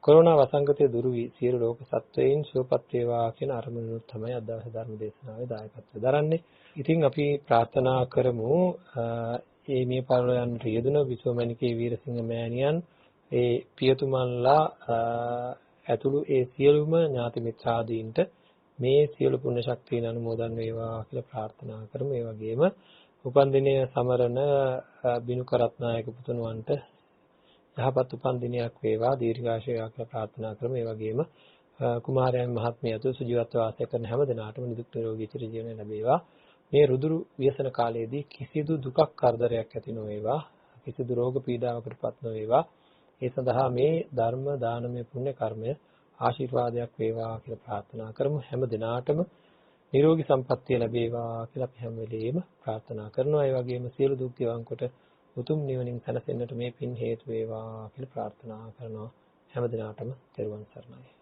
කොරෝනා වසංගතය දුරු වී සියලු ලෝක සත්වයින් සුවපත් වේවා කියන අරමුණුත් තමයි අද දවසේ ධර්ම දේශනාවේ දායකත්වය දරන්නේ. ඉතින් අපි ප්‍රාර්ථනා කරමු මේ මිය පරලෝ යන්නට යෙදුන විසෝමණිකේ වීරසිංහ මෑණියන්, ඒ පියතුමන්ලා ඇතුළු ඒ සියලුම ඥාති මිත්‍රාදීන්ට මේ සියලු පුණ්‍ය ශක්තියන් අනුමෝදන් වේවා කියලා ප්‍රාර්ථනා කරමු. ඒ වගේම උපන්දිනය සමරන බිනුක රත්නායක පුතණුවන්ට යහපත් උපන්දිනයක් වේවා, දීර්ඝාෂය කියලා ප්‍රාර්ථනා කරමු. ඒ වගේම කුමාරයන් මහත්මියතු සුජීවත්ව වාසය කරන හැම දිනාටම නිදුක් නිරෝගී චිර ජීවනය ලැබේවා. මේ රුදුරු ව්‍යසන කාලයේදී කිසිදු දුකක් කරදරයක් ඇති නොවේවා, කිසිදු රෝග පීඩාවකටපත් නොවේවා. ඒ සඳහා මේ ධර්ම දානමය පුණ්‍ය කර්මය ආශිර්වාදයක් වේවා කියලා ප්‍රාර්ථනා කරමු. හැම දිනාටම නිරෝගී සම්පන්නිය ලැබේවා කියලා අපි හැම වෙලෙම ප්‍රාර්ථනා කරනවා. ඒ වගේම සියලු දුක් ගෙවන් කොට උතුම් නිවනින් සැනසෙන්නට මේ පින් හේතු වේවා කියලා ප්‍රාර්ථනා කරනවා. හැම දිනාටම තෙරුවන් සරණයි.